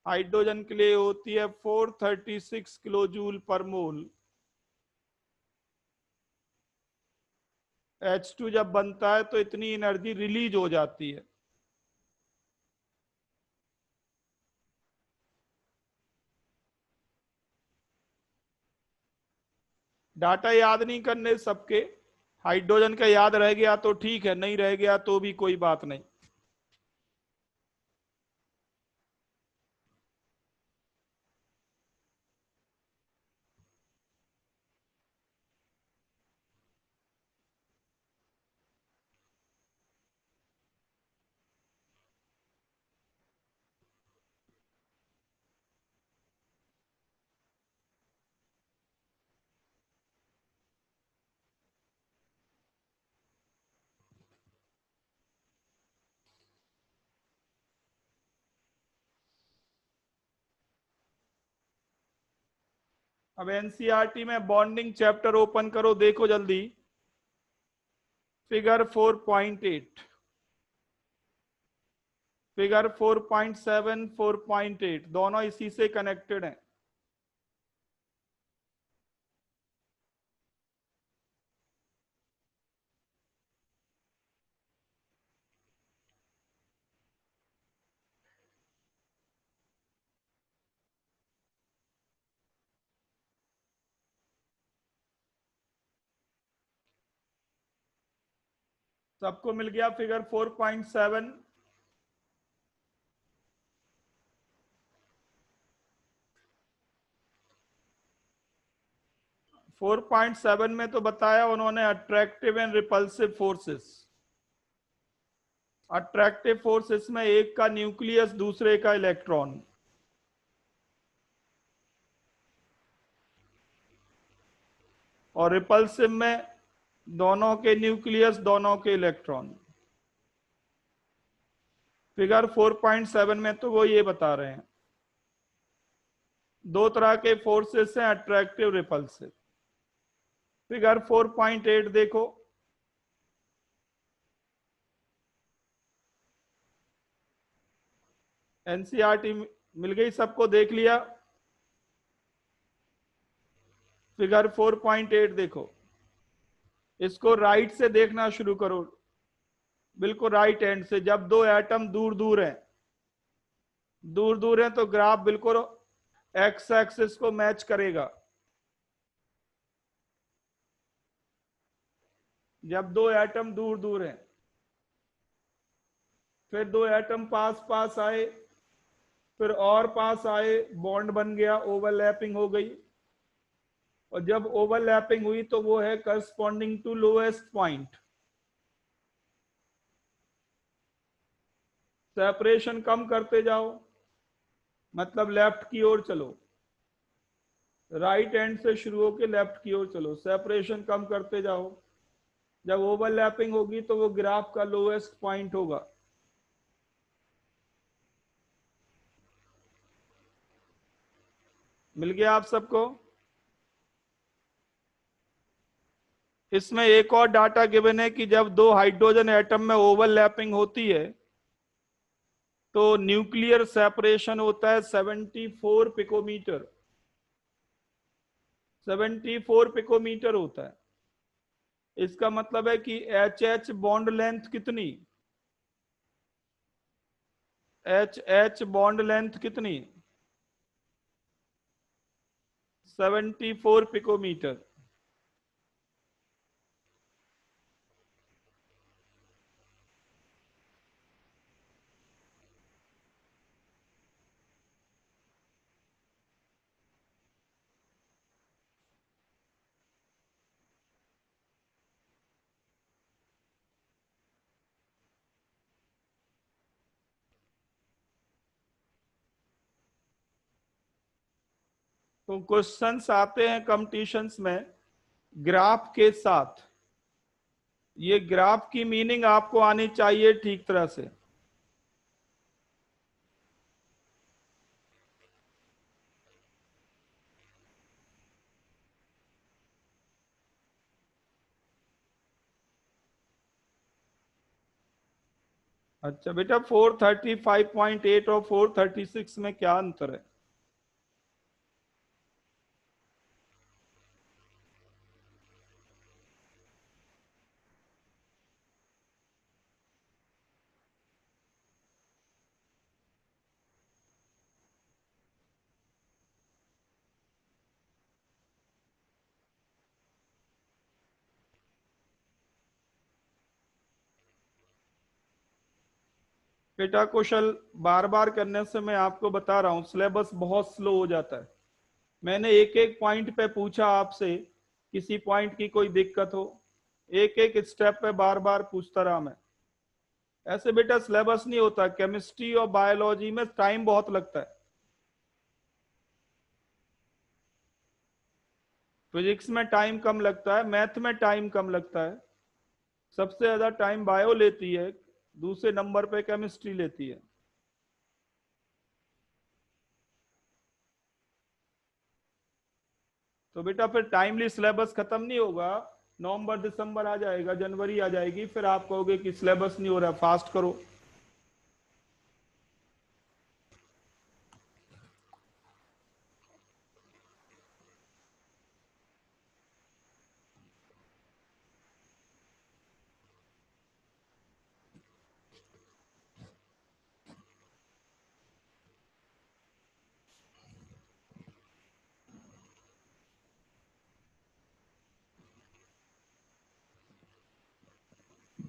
Speaker 1: हाइड्रोजन के लिए होती है 436 किलो जूल पर मोल। H2 जब बनता है तो इतनी एनर्जी रिलीज हो जाती है। डाटा याद नहीं करने सबके। हाइड्रोजन का याद रह गया तो ठीक है, नहीं रह गया तो भी कोई बात नहीं। अब एनसीईआरटी में बॉन्डिंग चैप्टर ओपन करो, देखो जल्दी। फिगर 4.8, फिगर 4.7, 4.8 दोनों इसी से कनेक्टेड हैं। सबको मिल गया फिगर 4.7? 4.7 में तो बताया उन्होंने attractive and repulsive forces. Attractive forces में एक का न्यूक्लियस, दूसरे का इलेक्ट्रॉन। और रिपल्सिव में दोनों के न्यूक्लियस, दोनों के इलेक्ट्रॉन। फिगर 4.7 में तो वो ये बता रहे हैं दो तरह के फोर्सेस हैं, अट्रैक्टिव, रिपल्सिव। फिगर 4.8 देखो। एनसीईआरटी मिल गई सबको, देख लिया। फिगर 4.8 देखो। इसको राइट से देखना शुरू करो, बिल्कुल राइट हैंड से। जब दो एटम दूर दूर हैं, दूर दूर हैं तो ग्राफ बिल्कुल एक्स एक्सिस को मैच करेगा। जब दो एटम दूर दूर हैं, फिर दो एटम पास पास आए, फिर और पास आए, बॉन्ड बन गया, ओवरलैपिंग हो गई। और जब ओवरलैपिंग हुई तो वो है corresponding to lowest point. Separation कम करते जाओ, मतलब लेफ्ट की ओर चलो। राइट हैंड से शुरू होकर लेफ्ट की ओर चलो, सेपरेशन कम करते जाओ। जब ओवरलैपिंग होगी तो वो ग्राफ का लोएस्ट पॉइंट होगा। मिल गया आप सबको? इसमें एक और डाटा गिवन है कि जब दो हाइड्रोजन एटम में ओवरलैपिंग होती है तो न्यूक्लियर सेपरेशन होता है 74 पिकोमीटर। 74 पिकोमीटर होता है। इसका मतलब है कि एच एच बॉन्ड लेंथ कितनी, एच एच बॉन्ड लेंथ कितनी, 74 पिकोमीटर। तो क्वेश्चंस आते हैं कंपटीशंस में ग्राफ के साथ। ये ग्राफ की मीनिंग आपको आनी चाहिए ठीक तरह से। अच्छा बेटा 435.8 और 436 में क्या अंतर है? बेटा क्वेश्चन बार बार करने से मैं आपको बता रहा हूं सिलेबस बहुत स्लो हो जाता है। मैंने एक एक पॉइंट पे पूछा आपसे, किसी पॉइंट की कोई दिक्कत हो, एक एक स्टेप पे बार बार पूछता रहा मैं। ऐसे बेटा सिलेबस नहीं होता। केमिस्ट्री और बायोलॉजी में टाइम बहुत लगता है, फिजिक्स में टाइम कम लगता है, मैथ में टाइम कम लगता है। सबसे ज्यादा टाइम बायो लेती है, दूसरे नंबर पे केमिस्ट्री लेती है। तो बेटा फिर टाइमली सिलेबस खत्म नहीं होगा। नवंबर दिसंबर आ जाएगा, जनवरी आ जाएगी, फिर आप कहोगे कि सिलेबस नहीं हो रहा, फास्ट करो।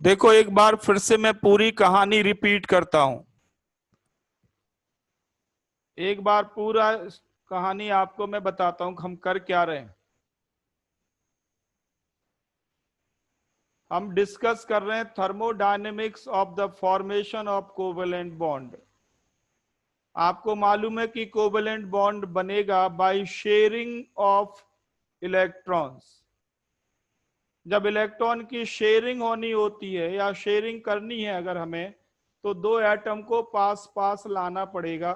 Speaker 1: देखो एक बार फिर से मैं पूरी कहानी रिपीट करता हूं। एक बार पूरा कहानी आपको मैं बताता हूं हम कर क्या रहे हैं। हम डिस्कस कर रहे हैं thermodynamics of the formation of covalent bond. आपको मालूम है कि कोवेलेंट बॉन्ड बनेगा बाय शेयरिंग ऑफ इलेक्ट्रॉन्स। जब इलेक्ट्रॉन की शेयरिंग होनी होती है या शेयरिंग करनी है अगर हमें, तो दो एटम को पास पास लाना पड़ेगा।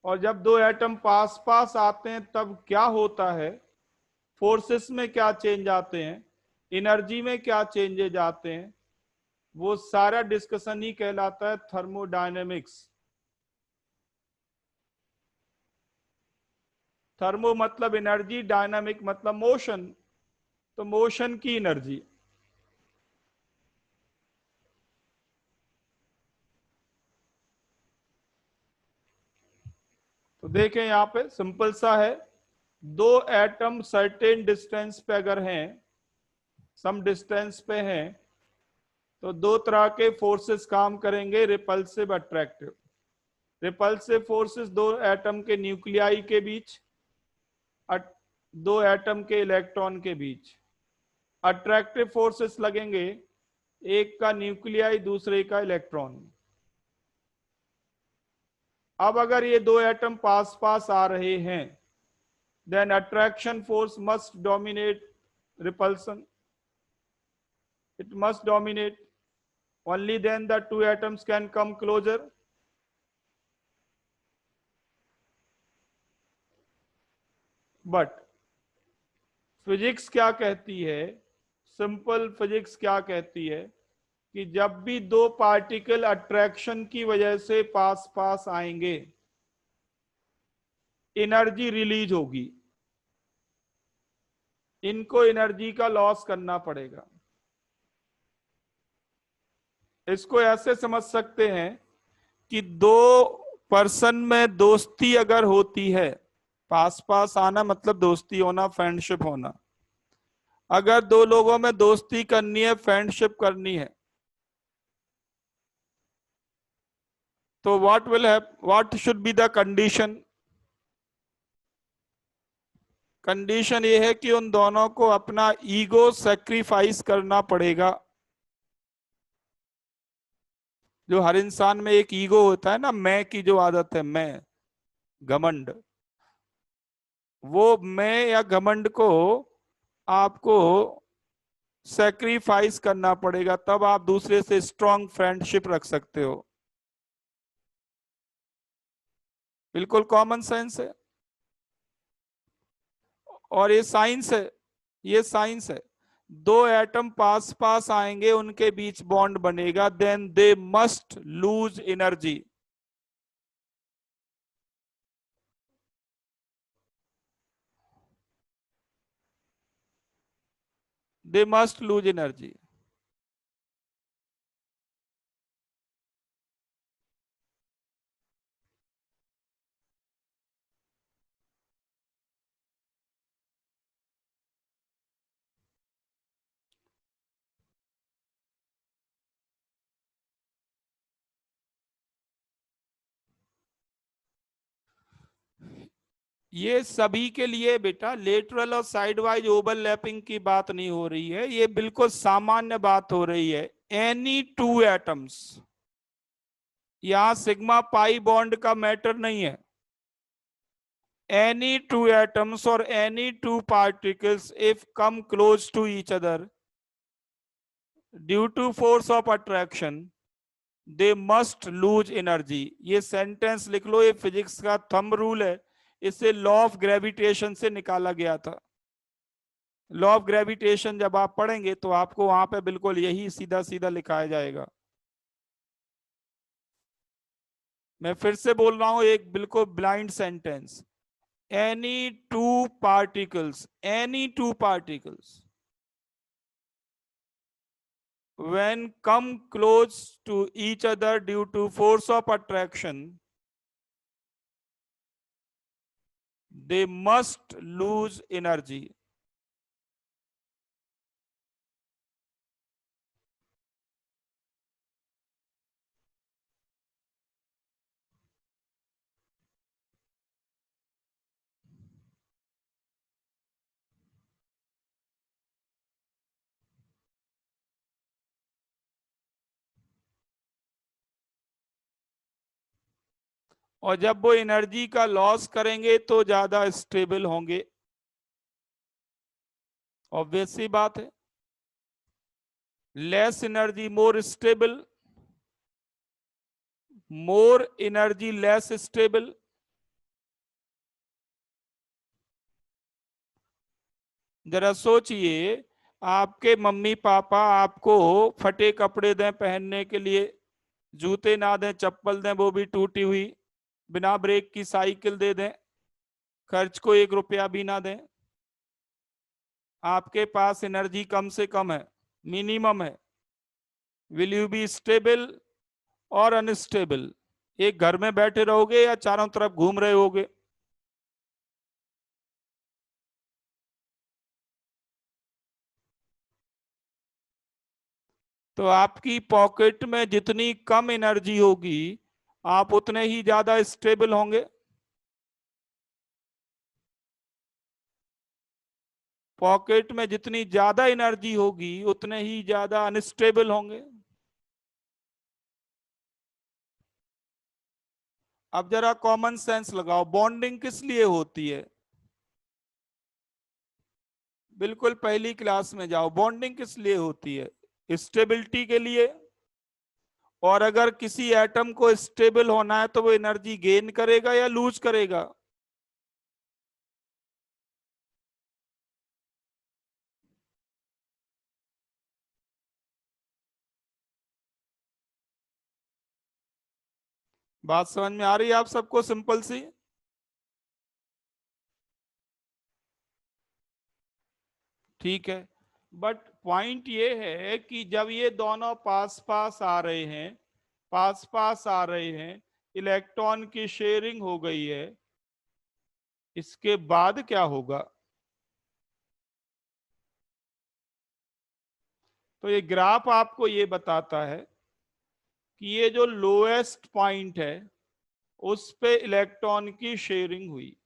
Speaker 1: और जब दो एटम पास पास आते हैं तब क्या होता है, फोर्सेस में क्या चेंज आते हैं, एनर्जी में क्या चेंजेज आते हैं, वो सारा डिस्कशन ही कहलाता है थर्मोडायनेमिक्स। थर्मो मतलब एनर्जी, डायनामिक मतलब मोशन, तो मोशन की एनर्जी। तो देखें यहां पे सिंपल सा है, दो एटम सर्टेन डिस्टेंस पे अगर हैं, सम डिस्टेंस पे हैं, तो दो तरह के फोर्सेस काम करेंगे, रिपल्सिव अट्रैक्टिव। रिपल्सिव फोर्सेस दो एटम के न्यूक्लियाई के बीच, दो एटम के इलेक्ट्रॉन के बीच। अट्रैक्टिव फोर्सेस लगेंगे एक का न्यूक्लियाई दूसरे का इलेक्ट्रॉन। अब अगर ये दो एटम पास पास आ रहे हैं, then attraction force must dominate repulsion. It must dominate. Only then the two atoms can come closer. But physics क्या कहती है, सिंपल फिजिक्स क्या कहती है कि जब भी दो पार्टिकल अट्रैक्शन की वजह से पास पास आएंगे, एनर्जी रिलीज होगी, इनको एनर्जी का लॉस करना पड़ेगा। इसको ऐसे समझ सकते हैं कि दो पर्सन में दोस्ती अगर होती है, पास पास आना मतलब दोस्ती होना, फ्रेंडशिप होना। अगर दो लोगों में दोस्ती करनी है, फ्रेंडशिप करनी है, तो what should be the condition? Condition ये है कि उन दोनों को अपना ईगो सेक्रीफाइस करना पड़ेगा। जो हर इंसान में एक ईगो होता है ना, मैं की जो आदत है, मैं घमंड, वो मैं या घमंड को आपको सैक्रिफाइस करना पड़ेगा, तब आप दूसरे से स्ट्रॉन्ग फ्रेंडशिप रख सकते हो। बिल्कुल कॉमन सेंस है और ये साइंस है, ये साइंस है। दो एटम पास पास आएंगे, उनके बीच बॉन्ड बनेगा, then they must lose energy. They must lose energy. ये सभी के लिए बेटा, लेटरल और साइड वाइज ओवरलैपिंग की बात नहीं हो रही है, ये बिल्कुल सामान्य बात हो रही है। एनी टू एटम्स, यहां सिग्मा पाई बॉन्ड का मैटर नहीं है। एनी टू एटम्स और any two particles if come close to each other due to force of attraction they must lose energy. ये सेंटेंस लिख लो, ये फिजिक्स का थंब रूल है, इसे लॉ ऑफ ग्रेविटेशन से निकाला गया था। लॉ ऑफ ग्रेविटेशन जब आप पढ़ेंगे तो आपको वहां पे बिल्कुल यही सीधा सीधा लिखाया जाएगा। मैं फिर से बोल रहा हूं एक बिल्कुल blind sentence, any two particles, any two particles when come close to each other due to force of attraction they must lose energy। और जब वो एनर्जी का लॉस करेंगे तो ज्यादा स्टेबल होंगे, ऑब्वियस सी बात है। Less energy more stable, more energy less stable. जरा सोचिए, आपके मम्मी पापा आपको फटे कपड़े दें पहनने के लिए, जूते ना दें, चप्पल दें वो भी टूटी हुई, बिना ब्रेक की साइकिल दे दें, खर्च को 1 रुपया भी ना दें, आपके पास एनर्जी कम से कम है, मिनिमम है, विल यू बी स्टेबल और अनस्टेबल? एक घर में बैठे रहोगे या चारों तरफ घूम रहे होगे? तो आपकी पॉकेट में जितनी कम एनर्जी होगी आप उतने ही ज्यादा स्टेबल होंगे, पॉकेट में जितनी ज्यादा एनर्जी होगी उतने ही ज्यादा अनस्टेबल होंगे। अब जरा कॉमन सेंस लगाओ, बॉन्डिंग किस लिए होती है? बिल्कुल पहली क्लास में जाओ, बॉन्डिंग किस लिए होती है? स्टेबिलिटी के लिए। और अगर किसी एटम को स्टेबल होना है तो वो एनर्जी गेन करेगा या लूज करेगा? बात समझ में आ रही है आप सबको? सिंपल सी। ठीक है, बट पॉइंट ये है कि जब ये दोनों पास पास आ रहे हैं, पास पास आ रहे हैं, इलेक्ट्रॉन की शेयरिंग हो गई है, इसके बाद क्या होगा? तो ये ग्राफ आपको ये बताता है कि ये जो लोएस्ट पॉइंट है उस पे इलेक्ट्रॉन की शेयरिंग हुई,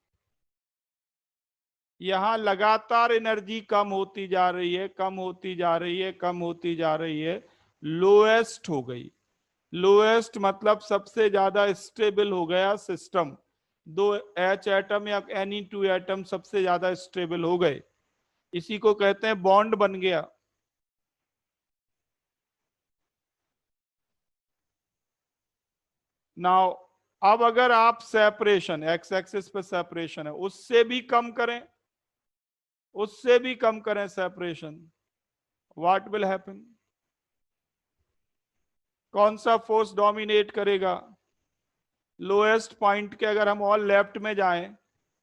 Speaker 1: यहां लगातार एनर्जी कम होती जा रही है, कम होती जा रही है, कम होती जा रही है, लोएस्ट हो गई। लोएस्ट मतलब सबसे ज्यादा स्टेबल हो गया सिस्टम, दो H एटम या एनी टू एटम सबसे ज्यादा स्टेबल हो गए, इसी को कहते हैं बॉन्ड बन गया। नाउ अब अगर आप सेपरेशन, एक्स एक्सिस पे सेपरेशन है, उससे भी कम करें, उससे भी कम करें सेपरेशन, व्हाट विल हैपन? कौन सा फोर्स डोमिनेट करेगा? लोएस्ट पॉइंट के अगर हम ऑल लेफ्ट में जाएं,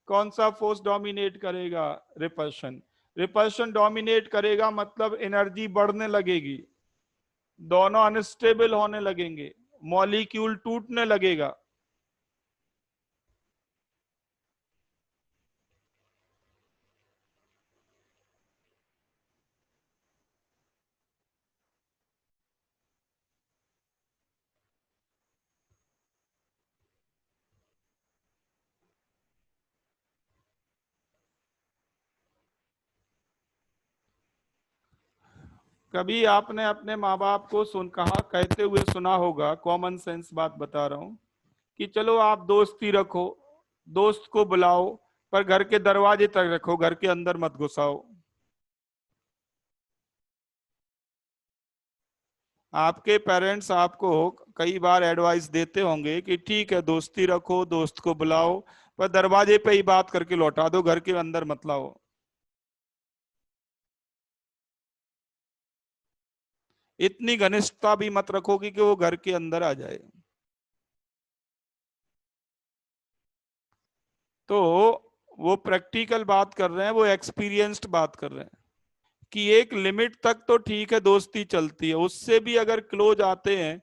Speaker 1: कौन सा फोर्स डोमिनेट करेगा? रिपल्शन। रिपल्शन डोमिनेट करेगा मतलब एनर्जी बढ़ने लगेगी, दोनों अनस्टेबल होने लगेंगे, मॉलिक्यूल टूटने लगेगा। कभी आपने अपने माँ बाप को कहा कहते हुए सुना होगा, कॉमन सेंस बात बता रहा हूं, कि चलो आप दोस्ती रखो, दोस्त को बुलाओ, पर घर के दरवाजे तक रखो, घर के अंदर मत घुसाओ। आपके पेरेंट्स आपको कई बार एडवाइस देते होंगे कि ठीक है दोस्ती रखो, दोस्त को बुलाओ, पर दरवाजे पे ही बात करके लौटा दो, घर के अंदर मत लाओ। इतनी घनिष्ठता भी मत रखोगे कि वो घर के अंदर आ जाए। तो वो प्रैक्टिकल बात कर रहे हैं, वो एक्सपीरियंस्ड बात कर रहे हैं कि एक लिमिट तक तो ठीक है दोस्ती चलती है, उससे भी अगर क्लोज आते हैं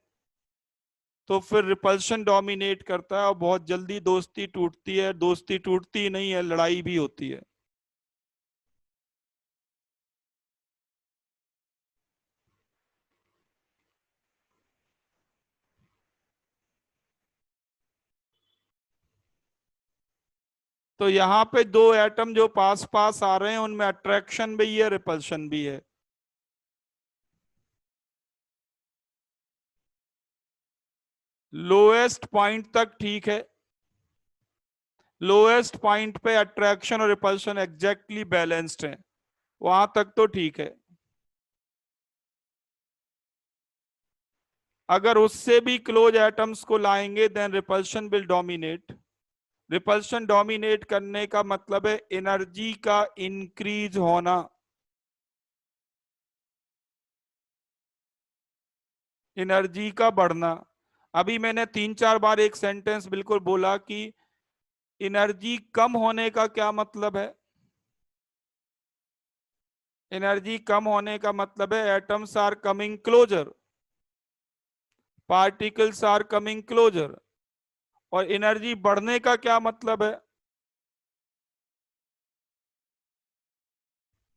Speaker 1: तो फिर रिपल्शन डोमिनेट करता है और बहुत जल्दी दोस्ती टूटती है। दोस्ती टूटती ही नहीं है, लड़ाई भी होती है। तो यहाँ पे दो एटम जो पास पास आ रहे हैं उनमें अट्रैक्शन भी है, रिपल्शन भी है। लोएस्ट पॉइंट तक ठीक है, लोएस्ट पॉइंट पे अट्रैक्शन और रिपल्शन एग्जैक्टली बैलेंस्ड है, वहां तक तो ठीक है। अगर उससे भी क्लोज एटम्स को लाएंगे then repulsion will dominate. Repulsion dominate करने का मतलब है एनर्जी का इंक्रीज होना, एनर्जी का बढ़ना। अभी मैंने 3-4 बार एक सेंटेंस बिल्कुल बोला कि एनर्जी कम होने का क्या मतलब है? एनर्जी कम होने का मतलब है atoms are coming closer, particles are coming closer. और एनर्जी बढ़ने का क्या मतलब है?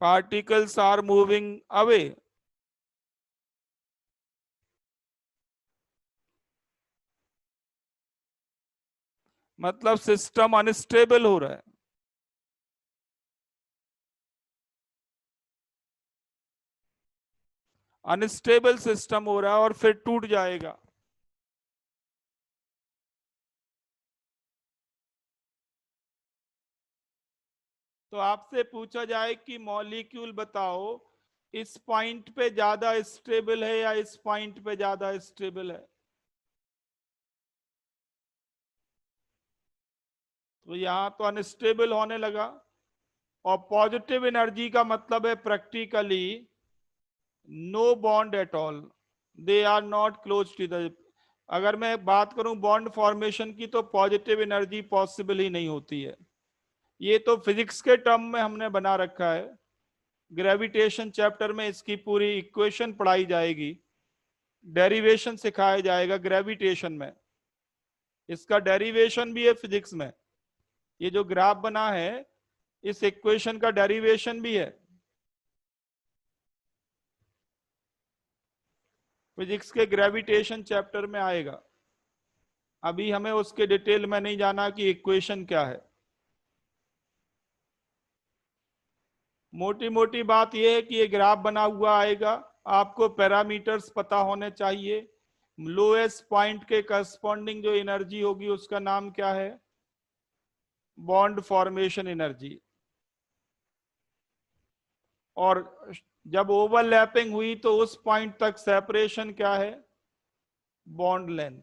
Speaker 1: Particles are moving away. मतलब सिस्टम अनस्टेबल हो रहा है। अनस्टेबल सिस्टम हो रहा है और फिर टूट जाएगा। तो आपसे पूछा जाए कि मॉलिक्यूल बताओ इस पॉइंट पे ज्यादा स्टेबल है या इस पॉइंट पे ज्यादा स्टेबल है, तो यहां तो अनस्टेबल होने लगा। और पॉजिटिव एनर्जी का मतलब है practically no bond at all, they are not close to the. अगर मैं बात करूं बॉन्ड फॉर्मेशन की, तो पॉजिटिव एनर्जी पॉसिबल ही नहीं होती है। ये तो फिजिक्स के टर्म में हमने बना रखा है। ग्रेविटेशन चैप्टर में इसकी पूरी इक्वेशन पढ़ाई जाएगी, डेरिवेशन सिखाया जाएगा ग्रेविटेशन में, इसका डेरिवेशन भी है फिजिक्स में। ये जो ग्राफ बना है इस इक्वेशन का डेरिवेशन भी है, फिजिक्स के ग्रेविटेशन चैप्टर में आएगा। अभी हमें उसके डिटेल में नहीं जाना कि इक्वेशन क्या है। मोटी मोटी बात यह है कि ये ग्राफ बना हुआ आएगा, आपको पैरामीटर्स पता होने चाहिए। लोएस्ट पॉइंट के करस्पॉन्डिंग जो एनर्जी होगी उसका नाम क्या है? बॉन्ड फॉर्मेशन एनर्जी, और जब ओवरलैपिंग हुई तो उस पॉइंट तक सेपरेशन क्या है, बॉन्ड लेंथ।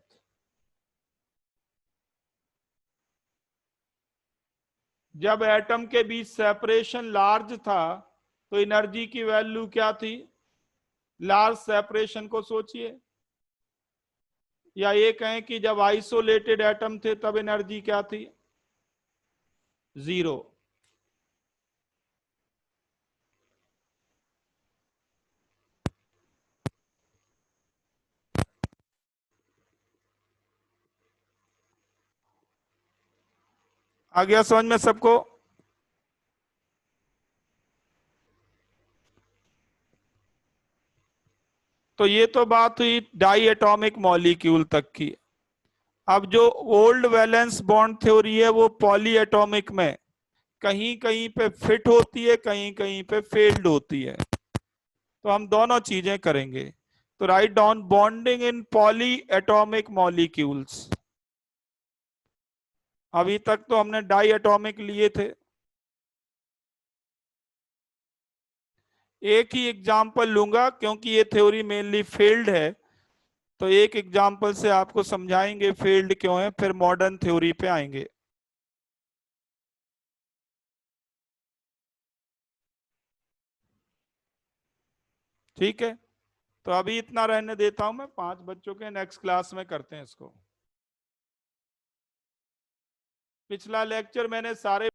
Speaker 1: जब एटम के बीच सेपरेशन लार्ज था तो एनर्जी की वैल्यू क्या थी, लार्ज सेपरेशन को सोचिए, या ये कहें कि जब आइसोलेटेड एटम थे तब एनर्जी क्या थी, 0। आ गया समझ में सबको? तो ये तो बात हुई डाई एटॉमिक मॉलिक्यूल तक की। अब जो ओल्ड वैलेंस बॉन्ड थ्योरी है वो पॉली एटॉमिक में कहीं कहीं पे फिट होती है, कहीं कहीं पे फेल्ड होती है। तो हम दोनों चीजें करेंगे। तो write down bonding in poly atomic molecules. अभी तक तो हमने डाई एटॉमिक लिए थे। एक ही एग्जाम्पल लूंगा क्योंकि ये थ्योरी मेनली फेल्ड है, तो एक एग्जाम्पल से आपको समझाएंगे फेल्ड क्यों है, फिर मॉडर्न थ्योरी पे आएंगे। ठीक है, तो अभी इतना रहने देता हूं मैं, 5 बच्चों के, नेक्स्ट क्लास में करते हैं इसको। पिछला लेक्चर मैंने सारे